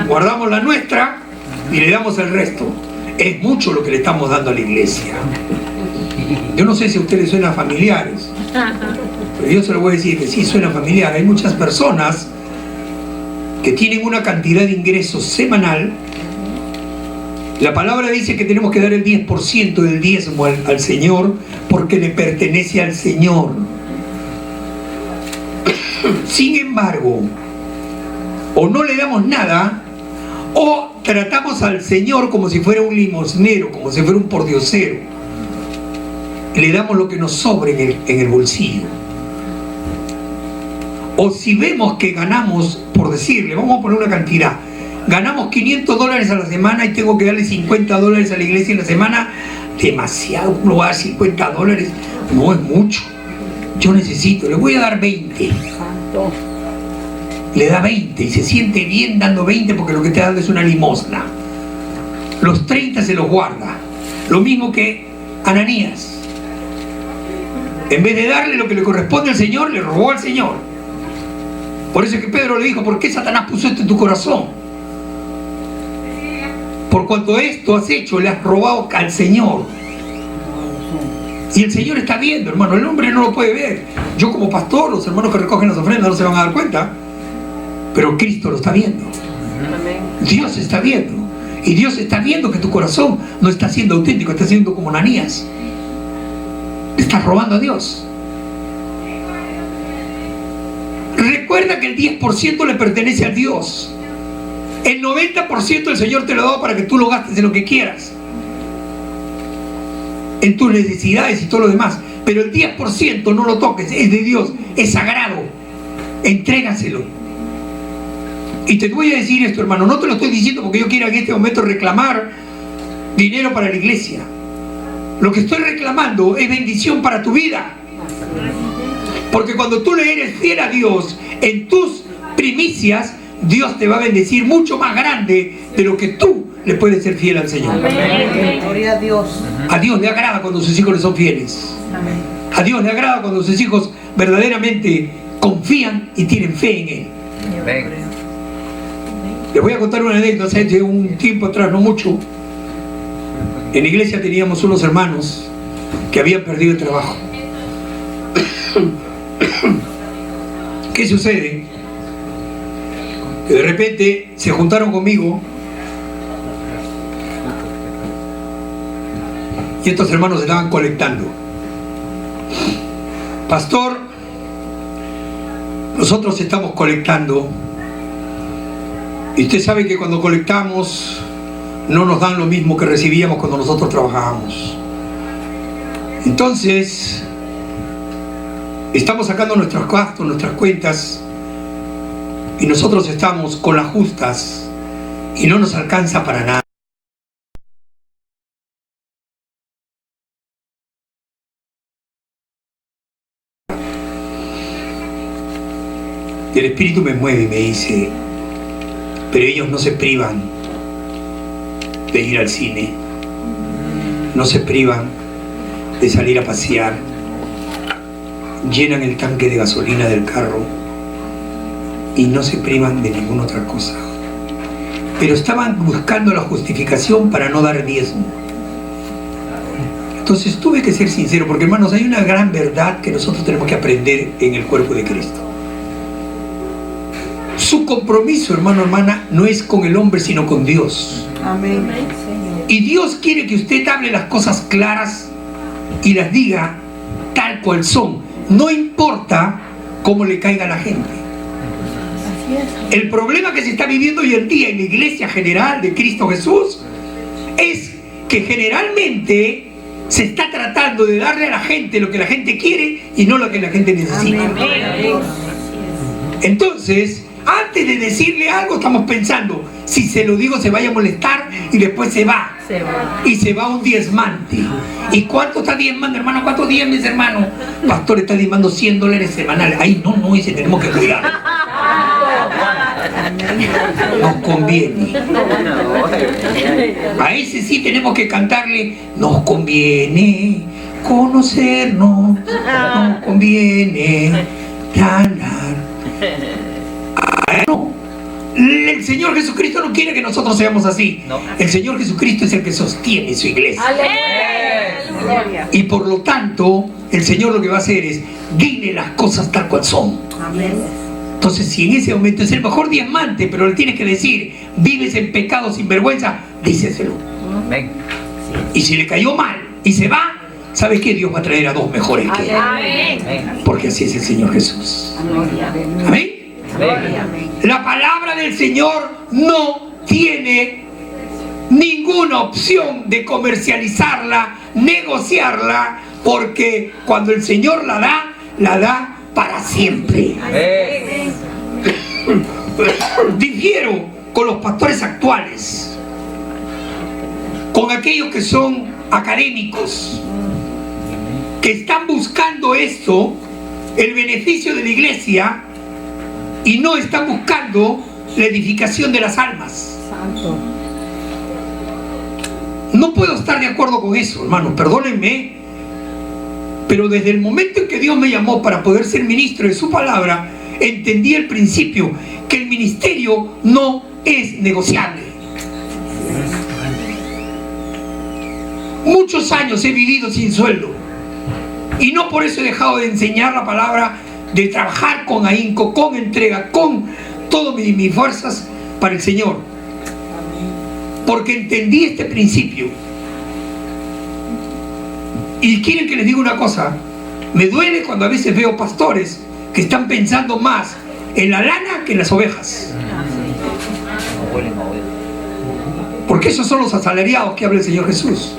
A: guardamos la nuestra y le damos el resto. Es mucho lo que le estamos dando a la iglesia. Yo no sé si a ustedes suenan familiares, pero yo se lo voy a decir que sí suena familiar. Hay muchas personas que tienen una cantidad de ingresos semanal. La palabra dice que tenemos que dar el 10% del diezmo al Señor, porque le pertenece al Señor. Sin embargo, o no le damos nada, o tratamos al Señor como si fuera un limosnero, como si fuera un pordiosero. Le damos lo que nos sobre en el bolsillo. O si vemos que ganamos, por decirle, vamos a poner una cantidad, ganamos $500 a la semana y tengo que darle $50 a la iglesia en la semana, demasiado, uno va a dar $50, no es mucho. Yo necesito, le voy a dar 20. Le da 20 y se siente bien dando 20 porque lo que te da es una limosna. Los 30 se los guarda. Lo mismo que Ananías. En vez de darle lo que le corresponde al Señor, le robó al Señor. Por eso es que Pedro le dijo: ¿por qué Satanás puso esto en tu corazón? Por cuanto esto has hecho, le has robado al Señor. Y el Señor está viendo, hermano. El hombre no lo puede ver. Yo como pastor, los hermanos que recogen las ofrendas no se van a dar cuenta, pero Cristo lo está viendo. Dios está viendo. Y Dios está viendo que tu corazón no está siendo auténtico, está siendo como Ananías. Estás robando a Dios. Recuerda que el 10% le pertenece a Dios. El 90% el Señor te lo da para que tú lo gastes en lo que quieras, en tus necesidades y todo lo demás. Pero el 10% no lo toques, es de Dios, es sagrado. Entrégaselo. Y te voy a decir esto, hermano, no te lo estoy diciendo porque yo quiera en este momento reclamar dinero para la iglesia. Lo que estoy reclamando es bendición para tu vida. Porque cuando tú le eres fiel a Dios en tus primicias, Dios te va a bendecir mucho más grande de lo que tú le puedes ser fiel al Señor.
B: Gloria a Dios.
A: A Dios le agrada cuando sus hijos le son fieles. A Dios le agrada cuando sus hijos verdaderamente confían y tienen fe en Él. Les voy a contar una anécdota. Hace un tiempo atrás, no mucho, en la iglesia teníamos unos hermanos que habían perdido el trabajo. ¿Qué sucede? Que de repente se juntaron conmigo y estos hermanos estaban colectando. Pastor, nosotros estamos colectando y usted sabe que cuando colectamos no nos dan lo mismo que recibíamos cuando nosotros trabajábamos. Entonces estamos sacando nuestros gastos, nuestras cuentas, y nosotros estamos con las justas y no nos alcanza para nada. El Espíritu me mueve y me dice: pero ellos no se privan de ir al cine, no se privan de salir a pasear, llenan el tanque de gasolina del carro y no se privan de ninguna otra cosa, pero estaban buscando la justificación para no dar diezmo. Entonces tuve que ser sincero, porque hermanos, hay una gran verdad que nosotros tenemos que aprender en el cuerpo de Cristo. Su compromiso, hermano, hermana, no es con el hombre, sino con Dios.
B: Amén.
A: Y Dios quiere que usted hable las cosas claras y las diga tal cual son. No importa cómo le caiga a la gente. El problema que se está viviendo hoy en día en la iglesia general de Cristo Jesús es que generalmente se está tratando de darle a la gente lo que la gente quiere y no lo que la gente necesita. Entonces, antes de decirle algo, estamos pensando: si se lo digo se vaya a molestar, y después se va. Y se va un diezmante. ¿Y cuánto está diezmando, hermano? ¿Cuánto diezmes, hermano? Pastor, está diezmando $100 semanales. Ahí no, ese tenemos que cuidar. Nos conviene. A ese sí tenemos que cantarle: nos conviene conocernos, nos conviene ganar. No, El Señor Jesucristo no quiere que nosotros seamos así.
C: No.
A: El Señor Jesucristo es el que sostiene su iglesia.
B: Aleluya.
A: Y por lo tanto, el Señor lo que va a hacer es, dile las cosas tal cual son.
B: Amén.
A: Entonces, si en ese momento es el mejor diamante, pero le tienes que decir, vives en pecado sin vergüenza, díceselo.
C: Amén.
A: Y si le cayó mal y se va, ¿sabes qué? Dios va a traer a dos mejores que él.
B: Amén.
C: Amén.
A: Porque así es el Señor Jesús.
B: Gloria.
A: ¿Amén?
C: Amén.
A: La palabra del Señor no tiene ninguna opción de comercializarla, negociarla, porque cuando el Señor la da para siempre.
C: Amén.
A: Difiero con los pastores actuales, con aquellos que son académicos, que están buscando esto, el beneficio de la iglesia, y no están buscando la edificación de las almas.
B: Santo.
A: No puedo estar de acuerdo con eso, hermanos, perdónenme, pero desde el momento en que Dios me llamó para poder ser ministro de su palabra, entendí el principio que el ministerio no es negociable. Muchos años he vivido sin sueldo y no por eso he dejado de enseñar la palabra, de trabajar con ahínco, con entrega, con todas mis fuerzas para el Señor, porque entendí este principio. Y quieren que les diga una cosa, me duele cuando a veces veo pastores que están pensando más en la lana que en las ovejas,
C: No huelen a oído.
A: porque esos son los asalariados que habla el Señor Jesús.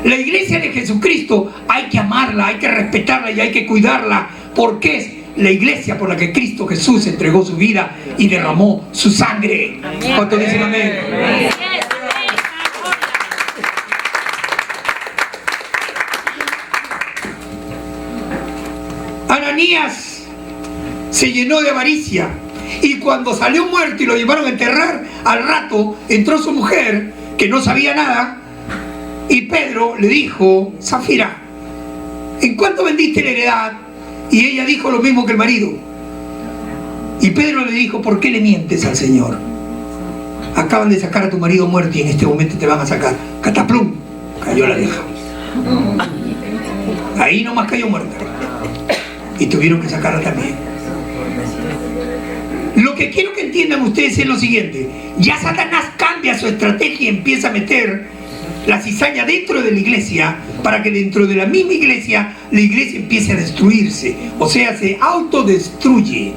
A: La iglesia de Jesucristo hay que amarla, hay que respetarla y hay que cuidarla, porque es la iglesia por la que Cristo Jesús entregó su vida y derramó su sangre. ¿Cuántos dicen amén? Ananías se llenó de avaricia y cuando salió muerto y lo llevaron a enterrar, al rato entró su mujer que no sabía nada y Pedro le dijo: Zafira, ¿en cuánto vendiste la heredad? Y ella dijo lo mismo que el marido. Y Pedro le dijo: ¿por qué le mientes al Señor? Acaban de sacar a tu marido muerto y en este momento te van a sacar. Cataplum, cayó la vieja. Ahí nomás cayó muerta. Y tuvieron que sacarla también. Lo que quiero que entiendan ustedes es lo siguiente: ya Satanás cambia su estrategia y empieza a meter la cizaña dentro de la iglesia, para que dentro de la misma iglesia, la iglesia empiece a destruirse, o sea, se autodestruye.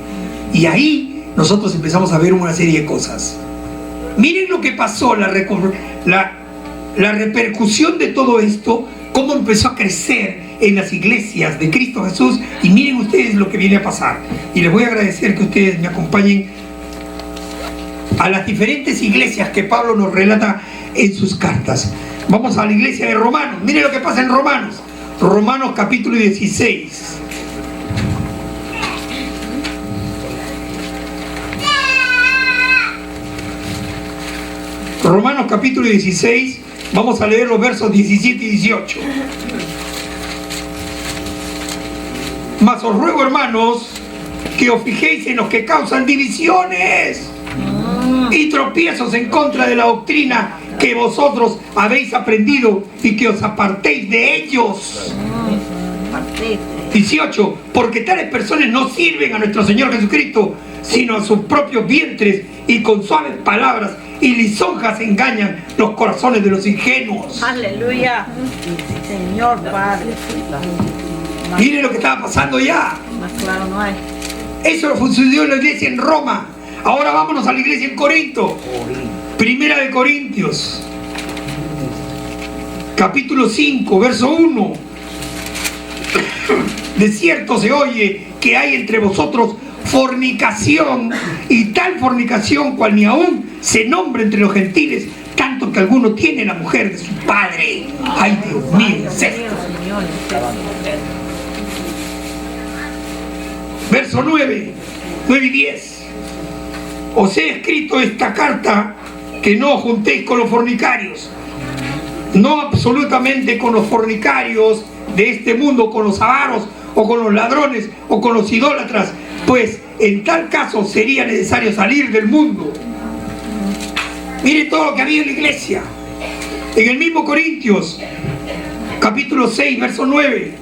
A: Y ahí nosotros empezamos a ver una serie de cosas. Miren lo que pasó, la repercusión de todo esto, cómo empezó a crecer en las iglesias de Cristo Jesús, y miren ustedes lo que viene a pasar. Y les voy a agradecer que ustedes me acompañen a las diferentes iglesias que Pablo nos relata en sus cartas. Vamos a la iglesia de Romanos. Miren lo que pasa en Romanos. Romanos capítulo 16. Romanos capítulo 16. Vamos a leer los versos 17 y 18. Mas os ruego, hermanos, que os fijéis en los que causan divisiones y tropiezos en contra de la doctrina que vosotros habéis aprendido, y que os apartéis de ellos. 18. Porque tales personas no sirven a nuestro Señor Jesucristo, sino a sus propios vientres, y con suaves palabras y lisonjas engañan los corazones de los ingenuos.
B: Aleluya. Señor Padre.
A: Miren lo que estaba pasando ya.
B: Más claro no hay.
A: Eso lo sucedió en la iglesia en Roma. Ahora vámonos a la iglesia en Corinto. Primera de Corintios, capítulo 5, verso 1. De cierto se oye que hay entre vosotros fornicación, y tal fornicación cual ni aún se nombra entre los gentiles, tanto que alguno tiene la mujer de su padre. Ay, Dios mío, incesto. Verso 9 y 10. Os he escrito esta carta, que no os juntéis con los fornicarios, no absolutamente con los fornicarios de este mundo, con los avaros, o con los ladrones, o con los idólatras, pues en tal caso sería necesario salir del mundo. Mire todo lo que había en la iglesia. En el mismo Corintios, capítulo 6, verso 9.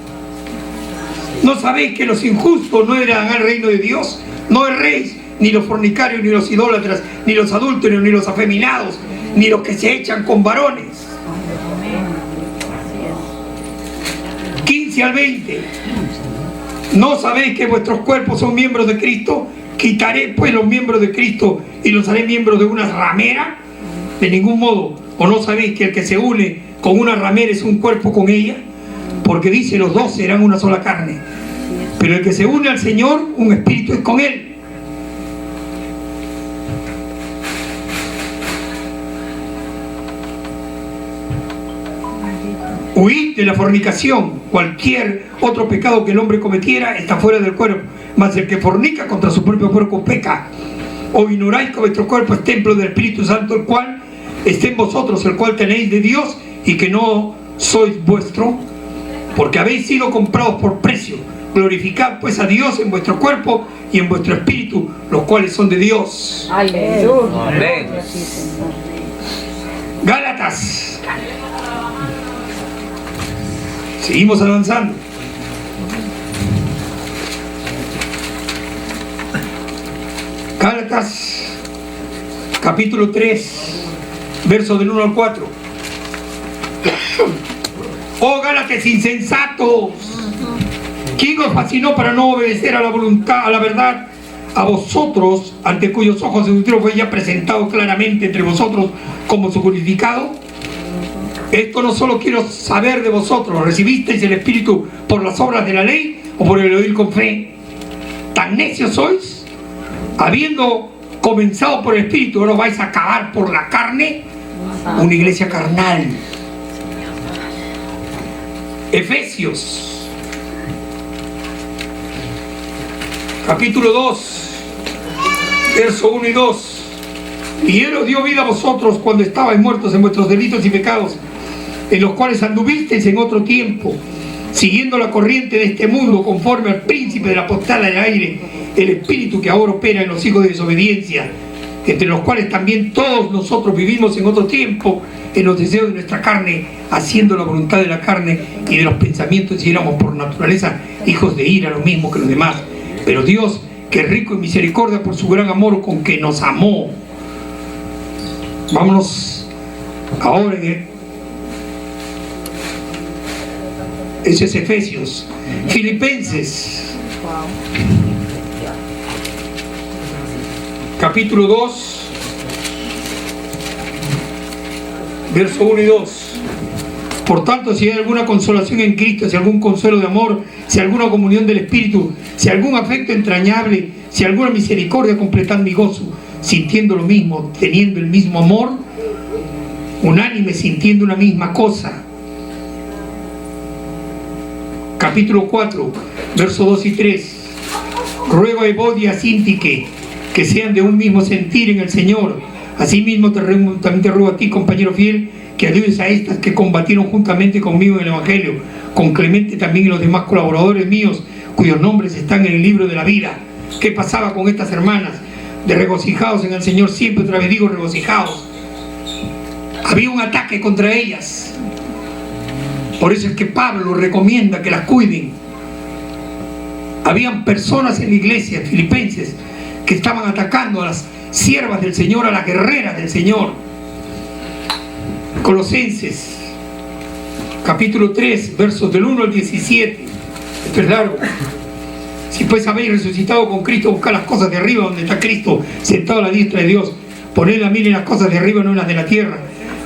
A: ¿No sabéis que los injustos no heredarán el reino de Dios? No erréis, ni los fornicarios, ni los idólatras, ni los adúlteros, ni los afeminados, ni los que se echan con varones. 15 al 20. ¿No sabéis que vuestros cuerpos son miembros de Cristo? ¿Quitaré pues los miembros de Cristo y los haré miembros de una ramera? De ningún modo. ¿O no sabéis que el que se une con una ramera es un cuerpo con ella? Porque dice, los dos serán una sola carne. Pero el que se une al Señor, un espíritu es con Él. Huid de la fornicación. Cualquier otro pecado que el hombre cometiera está fuera del cuerpo, mas el que fornica contra su propio cuerpo peca. ¿O ignoráis que vuestro cuerpo es templo del Espíritu Santo, el cual está en vosotros, el cual tenéis de Dios, y que no sois vuestro? Porque habéis sido comprados por precio. Glorificad pues a Dios en vuestro cuerpo y en vuestro espíritu, los cuales son de Dios.
B: Aleluya.
C: Amén.
A: Gálatas. Seguimos avanzando. Gálatas, capítulo 3, versos del 1 al 4. Oh Gálatas insensatos, ¿quién os fascinó para no obedecer a la voluntad, a la verdad? A vosotros, ante cuyos ojos el Dios fue ya presentado claramente entre vosotros como su glorificado. Esto no solo quiero saber de vosotros, ¿recibisteis el Espíritu por las obras de la ley o por el oír con fe? ¿Tan necios sois? Habiendo comenzado por el Espíritu, ahora vais a acabar por la carne. Una iglesia carnal. Efesios, capítulo 2, verso 1 y 2. Y Él os dio vida a vosotros cuando estabais muertos en vuestros delitos y pecados, en los cuales anduvisteis en otro tiempo, siguiendo la corriente de este mundo, conforme al príncipe de la potestad del aire, el espíritu que ahora opera en los hijos de desobediencia, entre los cuales también todos nosotros vivimos en otro tiempo, en los deseos de nuestra carne, haciendo la voluntad de la carne y de los pensamientos, y éramos por naturaleza hijos de ira, lo mismo que los demás. Pero Dios, que es rico en misericordia por su gran amor con que nos amó. Vámonos ahora ese es Efesios. Filipenses, capítulo 2, verso 1 y 2. Por tanto, si hay alguna consolación en Cristo, si algún consuelo de amor, si alguna comunión del Espíritu, si algún afecto entrañable, si alguna misericordia, completad mi gozo, sintiendo lo mismo, teniendo el mismo amor, unánime, sintiendo una misma cosa. Capítulo 4, versos 2 y 3. Ruego a Evodia y a Síntique que sean de un mismo sentir en el Señor. Asimismo también te ruego a ti, compañero fiel, que ayudes a estas que combatieron juntamente conmigo en el Evangelio, con Clemente también y los demás colaboradores míos, cuyos nombres están en el libro de la vida. ¿Qué pasaba con estas hermanas? De regocijados en el Señor siempre, otra vez digo regocijados. Había un ataque contra ellas. Por eso es que Pablo recomienda que las cuiden. Habían personas en la iglesia, filipenses, que estaban atacando a las siervas del Señor, a las guerreras del Señor. Colosenses, capítulo 3, versos del 1 al 17. Esto es largo. Si pues habéis resucitado con Cristo, buscad las cosas de arriba, donde está Cristo, sentado a la diestra de Dios. Poned la mira en las cosas de arriba, no en las de la tierra.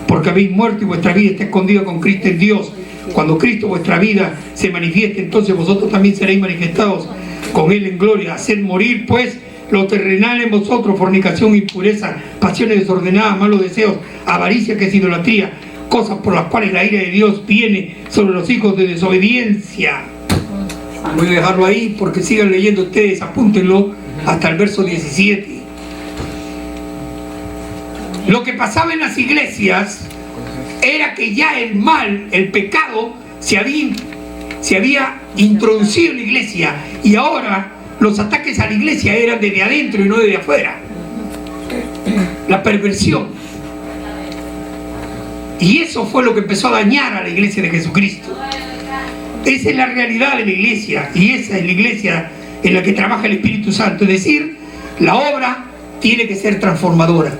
A: Porque habéis muerto y vuestra vida está escondida con Cristo en Dios. Cuando Cristo vuestra vida se manifieste, entonces vosotros también seréis manifestados con Él en gloria. Haced morir pues lo terrenal en vosotros: fornicación, impureza, pasiones desordenadas, malos deseos, avaricia, que es idolatría, cosas por las cuales la ira de Dios viene sobre los hijos de desobediencia. Voy a dejarlo ahí porque sigan leyendo ustedes, apúntenlo hasta el verso 17. Lo que pasaba en las iglesias era que ya el mal, el pecado, se había introducido en la iglesia, y ahora los ataques a la iglesia eran desde adentro y no desde afuera. La perversión. Y eso fue lo que empezó a dañar a la iglesia de Jesucristo. Esa es la realidad de la iglesia, y esa es la iglesia en la que trabaja el Espíritu Santo. Es decir, la obra tiene que ser transformadora.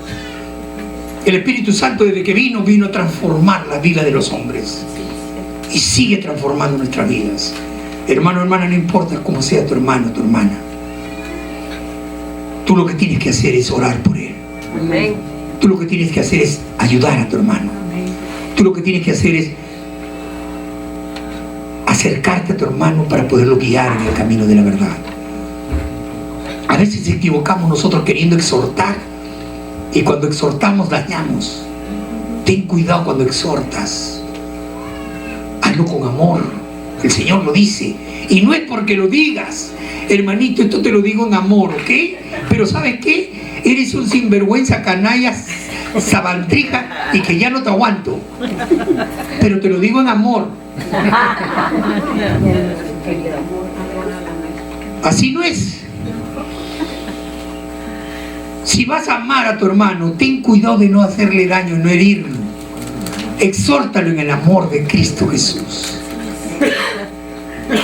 A: El Espíritu Santo, desde que vino a transformar la vida de los hombres. Y sigue transformando nuestras vidas. Hermano, hermana, no importa cómo sea tu hermano, tu hermana. Tú lo que tienes que hacer es orar por él.
B: Amén.
A: Tú lo que tienes que hacer es ayudar a tu hermano. Tú lo que tienes que hacer es acercarte a tu hermano para poderlo guiar en el camino de la verdad. A veces equivocamos nosotros queriendo exhortar, y cuando exhortamos dañamos. Ten cuidado cuando exhortas. Hazlo con amor. El Señor lo dice. Y no es porque lo digas, hermanito, esto te lo digo en amor, ¿ok? Pero ¿sabes qué? Eres un sinvergüenza, canalla, sabandrija, y que ya no te aguanto. Pero te lo digo en amor. Así no es. Si vas a amar a tu hermano, ten cuidado de no hacerle daño, no herirlo. Exhórtalo en el amor de Cristo Jesús.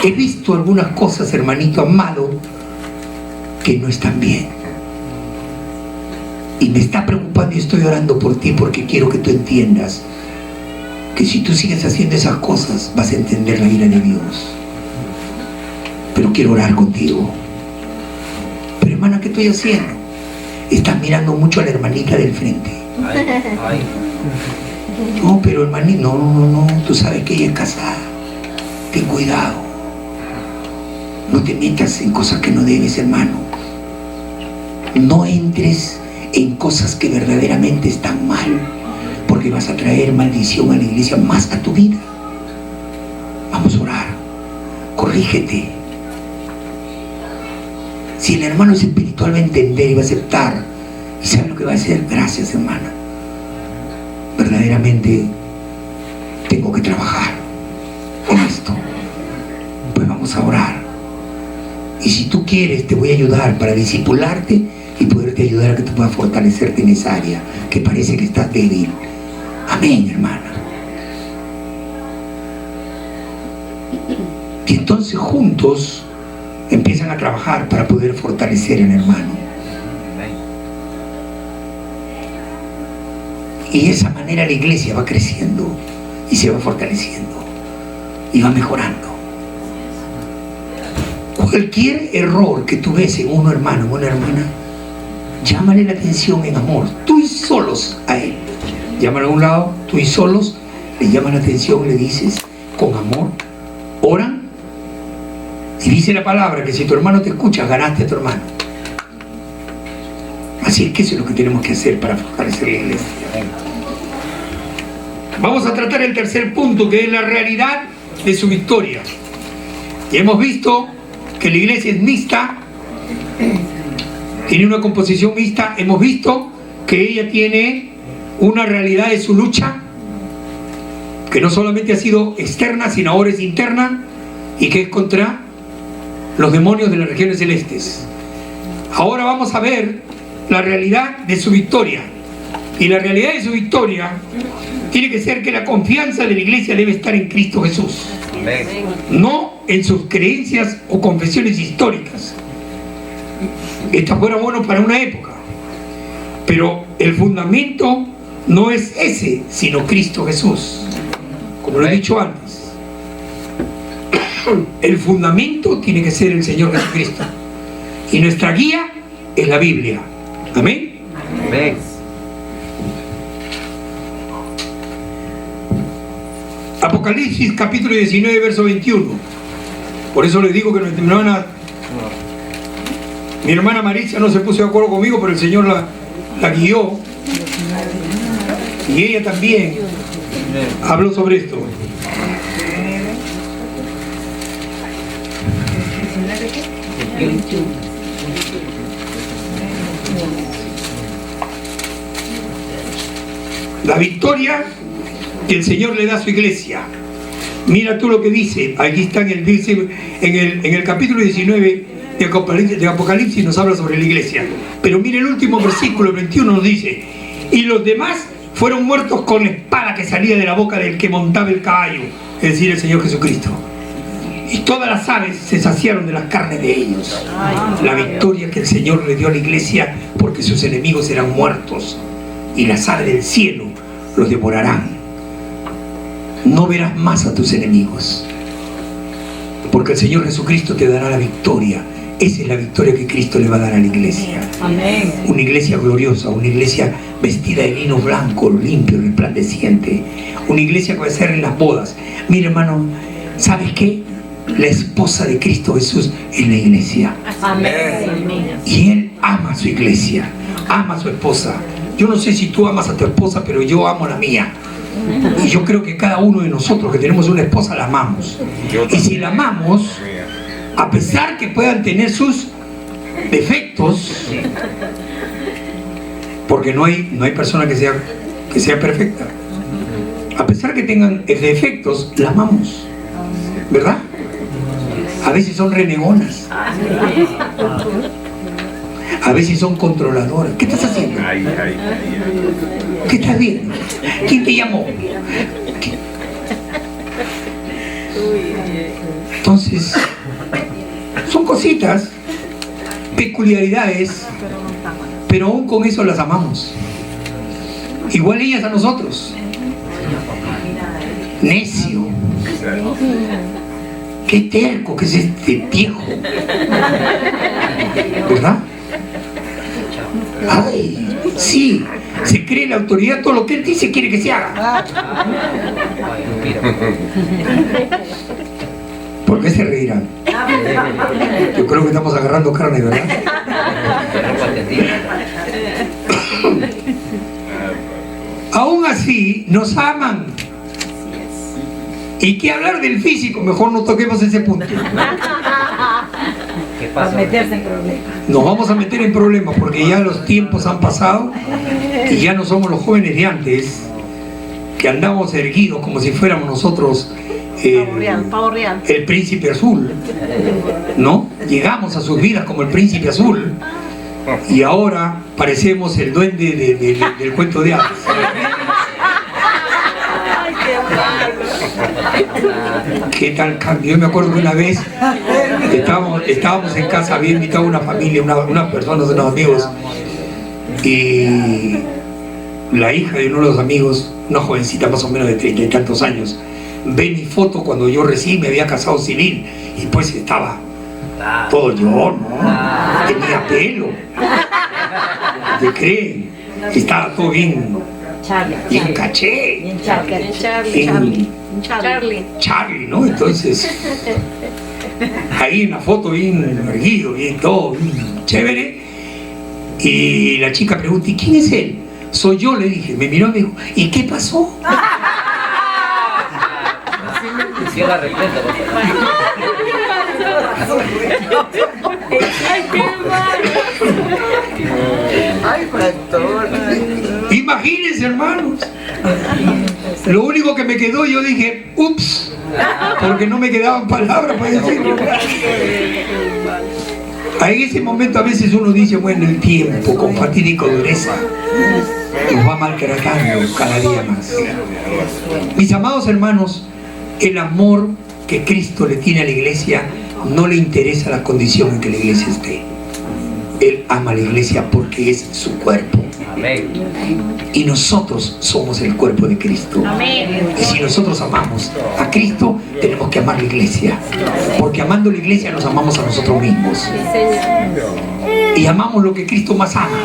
A: He visto algunas cosas, hermanito amado, que no están bien. Y me está preocupando y estoy orando por ti porque quiero que tú entiendas que si tú sigues haciendo esas cosas vas a entender la ira de Dios. Pero quiero orar contigo. Pero hermana, ¿qué estoy haciendo? Estás mirando mucho a la hermanita del frente.
C: Ay, ay.
A: No, pero hermanita, no, tú sabes que ella es casada. Ten cuidado. No te metas en cosas que no debes, hermano. No entres en cosas que verdaderamente están mal, porque vas a traer maldición a la iglesia, más a tu vida. Vamos a orar. Corrígete. Si el hermano es espiritual, va a entender y va a aceptar. ¿Y sabe lo que va a hacer? Gracias, hermana. Verdaderamente tengo que trabajar en esto. Pues vamos a orar. Y si tú quieres, te voy a ayudar para discipularte y poderte ayudar a que tú puedas fortalecerte en esa área que parece que estás débil. Amén, hermana. Y entonces juntos empiezan a trabajar para poder fortalecer al hermano. Y de esa manera la iglesia va creciendo y se va fortaleciendo y va mejorando. Cualquier error que tú ves en un hermano o una hermana, llámale la atención en amor, tú y solos a él. Llámalo a un lado, tú y solos, le llaman la atención, le dices con amor, oran. Y dice la palabra que si tu hermano te escucha, ganaste a tu hermano. Así es que eso es lo que tenemos que hacer para fortalecer la iglesia. Vamos a tratar el tercer punto, que es la realidad de su victoria. Y hemos visto que la iglesia es mixta, tiene una composición mixta. Hemos visto que ella tiene una realidad de su lucha, que no solamente ha sido externa, sino ahora es interna, y que es contra los demonios de las regiones celestes. Ahora vamos a ver la realidad de su victoria. Y la realidad de su victoria tiene que ser que la confianza de la iglesia debe estar en Cristo Jesús.
C: Amén.
A: No en sus creencias o confesiones históricas. Esto fuera bueno para una época, pero el fundamento no es ese, sino Cristo Jesús, como lo he dicho antes. El fundamento tiene que ser el Señor Jesucristo, y nuestra guía es la Biblia. Amén.
C: Amén.
A: Apocalipsis capítulo 19 verso 21. Por eso les digo que mi hermana Marisa no se puso de acuerdo conmigo, pero el Señor la guió, y ella también habló sobre esto. La victoria que el Señor le da a su iglesia. Mira tú lo que dice, aquí está en el capítulo 19 de Apocalipsis nos habla sobre la iglesia. Pero mire el último versículo, el 21 nos dice: y los demás fueron muertos con la espada que salía de la boca del que montaba el caballo, es decir, el Señor Jesucristo. Y todas las aves se saciaron de las carnes de ellos. La victoria que el Señor le dio a la iglesia, porque sus enemigos eran muertos, y las aves del cielo los devorarán. No verás más a tus enemigos, porque el Señor Jesucristo te dará la victoria. Esa es la victoria que Cristo le va a dar a la iglesia.
B: Amén.
A: Una iglesia gloriosa, una iglesia vestida de lino blanco, limpio, resplandeciente. Una iglesia que va a ser en las bodas. Mira, hermano, ¿sabes qué? La esposa de Cristo Jesús es la iglesia.
B: Amén.
A: Y Él ama a su iglesia, ama a su esposa. Yo no sé si tú amas a tu esposa, pero yo amo a la mía. Y yo creo que cada uno de nosotros que tenemos una esposa la amamos. Y si la amamos, a pesar que puedan tener sus defectos, porque no hay persona que sea perfecta, a pesar que tengan defectos, la amamos, ¿verdad? A veces son renegonas, a veces son controladoras. ¿Qué estás haciendo? ¿Qué estás viendo? ¿Quién te llamó? Entonces, son cositas, peculiaridades, pero aún con eso las amamos. Igual ellas a nosotros. Necio. Qué terco que es este viejo. ¿Verdad? Ay, sí, se cree la autoridad, todo lo que él dice quiere que se haga. ¿Por qué se reirán? Yo creo que estamos agarrando carne, ¿verdad? Aún así, nos aman. ¿Y qué hablar del físico? Mejor no toquemos ese punto.
C: ¿Qué pasa?
B: Meterse en problemas.
A: Nos vamos a meter en problemas porque ya los tiempos han pasado y ya no somos los jóvenes de antes, que andamos erguidos como si fuéramos nosotros
B: Pavo real.
A: el príncipe azul, ¿no? Llegamos a sus vidas como el príncipe azul y ahora parecemos el duende del cuento de hadas.
B: Ay, qué malo.
A: ¿Qué tal cambio? Yo me acuerdo que una vez estábamos en casa, había invitado a una familia, unas personas, unos amigos, y la hija de uno de los amigos, una jovencita más o menos de 30 y tantos años, ve mi foto cuando yo recién me había casado civil y pues estaba todo yo, ¿no? Tenía pelo. ¿Te creen? Estaba todo bien caché.
B: Bien
A: Charlie, ¿no? Entonces, ahí en la foto bien erguido, bien todo, bien chévere. Y la chica pregunta: ¿y quién es él? Soy yo, le dije. Me miró y me dijo: ¿y qué pasó?
C: Sí, la respuesta, por favor.
B: Ay, qué malo. Ay, pastor.
A: Imagínense, hermanos. Lo único que me quedó, yo dije: ups, porque no me quedaban palabras para decirlo. En ese momento a veces uno dice: bueno, el tiempo con fatídica dureza nos va maltratando cada día más. Mis amados hermanos, el amor que Cristo le tiene a la iglesia no le interesa la condición en que la iglesia esté. Él ama a la iglesia porque es su cuerpo.
C: Amén.
A: Y nosotros somos el cuerpo de Cristo.
B: Amén.
A: Y si nosotros amamos a Cristo, tenemos que amar la iglesia. Porque amando la iglesia nos amamos a nosotros mismos. Y amamos lo que Cristo más ama.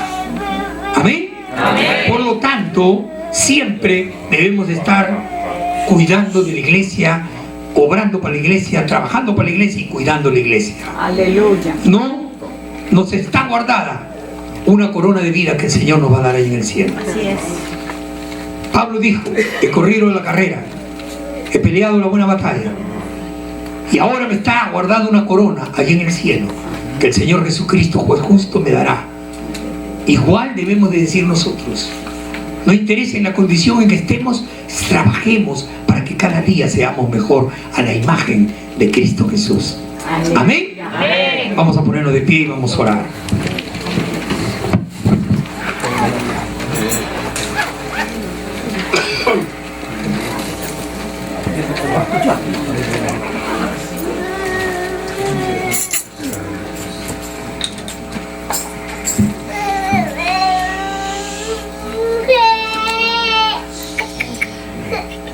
A: Amén.
C: Amén.
A: Por lo tanto, siempre debemos de estar cuidando de la iglesia, obrando para la iglesia, trabajando para la iglesia y cuidando la iglesia.
B: Aleluya.
A: No nos está guardada una corona de vida que el Señor nos va a dar ahí en el cielo.
B: Así es.
A: Pablo dijo: he corrido la carrera, he peleado la buena batalla, y ahora me está guardando una corona allí en el cielo que el Señor Jesucristo, juez justo, me dará. Igual debemos de decir nosotros: no interesa en la condición en que estemos, trabajemos para que cada día seamos mejor a la imagen de Cristo Jesús. Amén.
B: Amén.
A: Vamos a ponernos de pie y vamos a orar.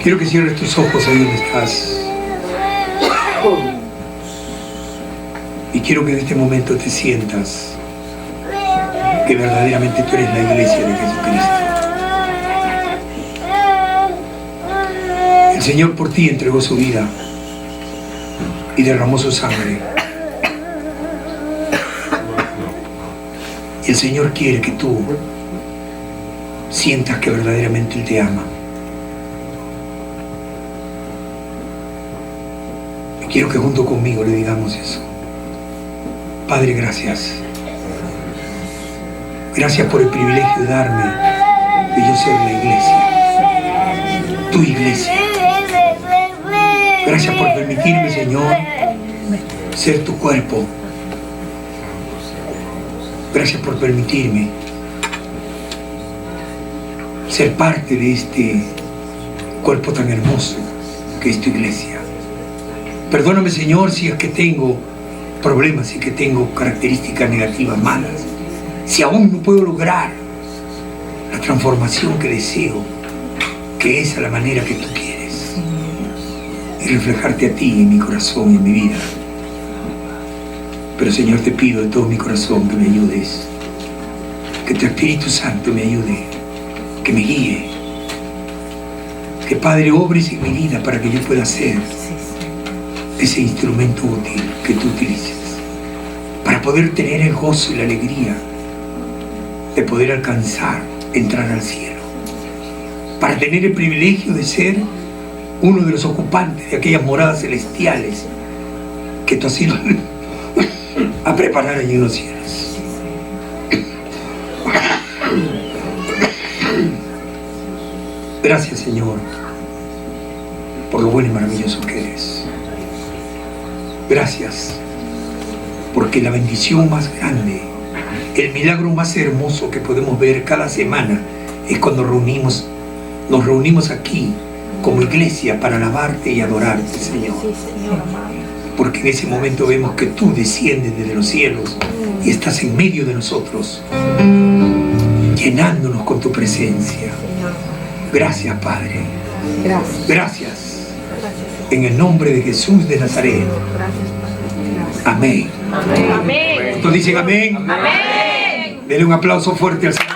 A: Quiero que cierres tus ojos ahí donde estás. Y quiero que en este momento te sientas que verdaderamente tú eres la iglesia de Jesucristo. El Señor por ti entregó su vida y derramó su sangre. Y el Señor quiere que tú sientas que verdaderamente Él te ama. Y quiero que junto conmigo le digamos eso. Padre, gracias. Gracias por el privilegio de darme de yo ser la iglesia, tu iglesia. Gracias por permitirme, Señor, ser tu cuerpo. Gracias por permitirme ser parte de este cuerpo tan hermoso que es tu iglesia. Perdóname, Señor, si es que tengo problemas, si es que tengo características negativas, malas. Si aún no puedo lograr la transformación que deseo, que es a la manera que tú quieres, y reflejarte a ti en mi corazón y en mi vida. Pero, Señor, te pido de todo mi corazón que me ayudes, que tu Espíritu Santo me ayude, que me guíe, que, Padre, obres en mi vida para que yo pueda ser ese instrumento útil que tú utilizas, para poder tener el gozo y la alegría de poder alcanzar, entrar al cielo, para tener el privilegio de ser uno de los ocupantes de aquellas moradas celestiales que tú has ido a preparar allí en los cielos. Gracias, Señor, por lo bueno y maravilloso que eres. Gracias, porque la bendición más grande, el milagro más hermoso que podemos ver cada semana es cuando nos reunimos aquí como iglesia para alabarte y adorarte, Señor. Porque en ese momento vemos que tú desciendes desde los cielos y estás en medio de nosotros, llenándonos con tu presencia. Gracias, Padre. Gracias. En el nombre de Jesús de Nazaret. Amén.
B: Amén.
A: ¿Todos dicen amén?
B: Amén.
A: Denle un aplauso fuerte al Señor.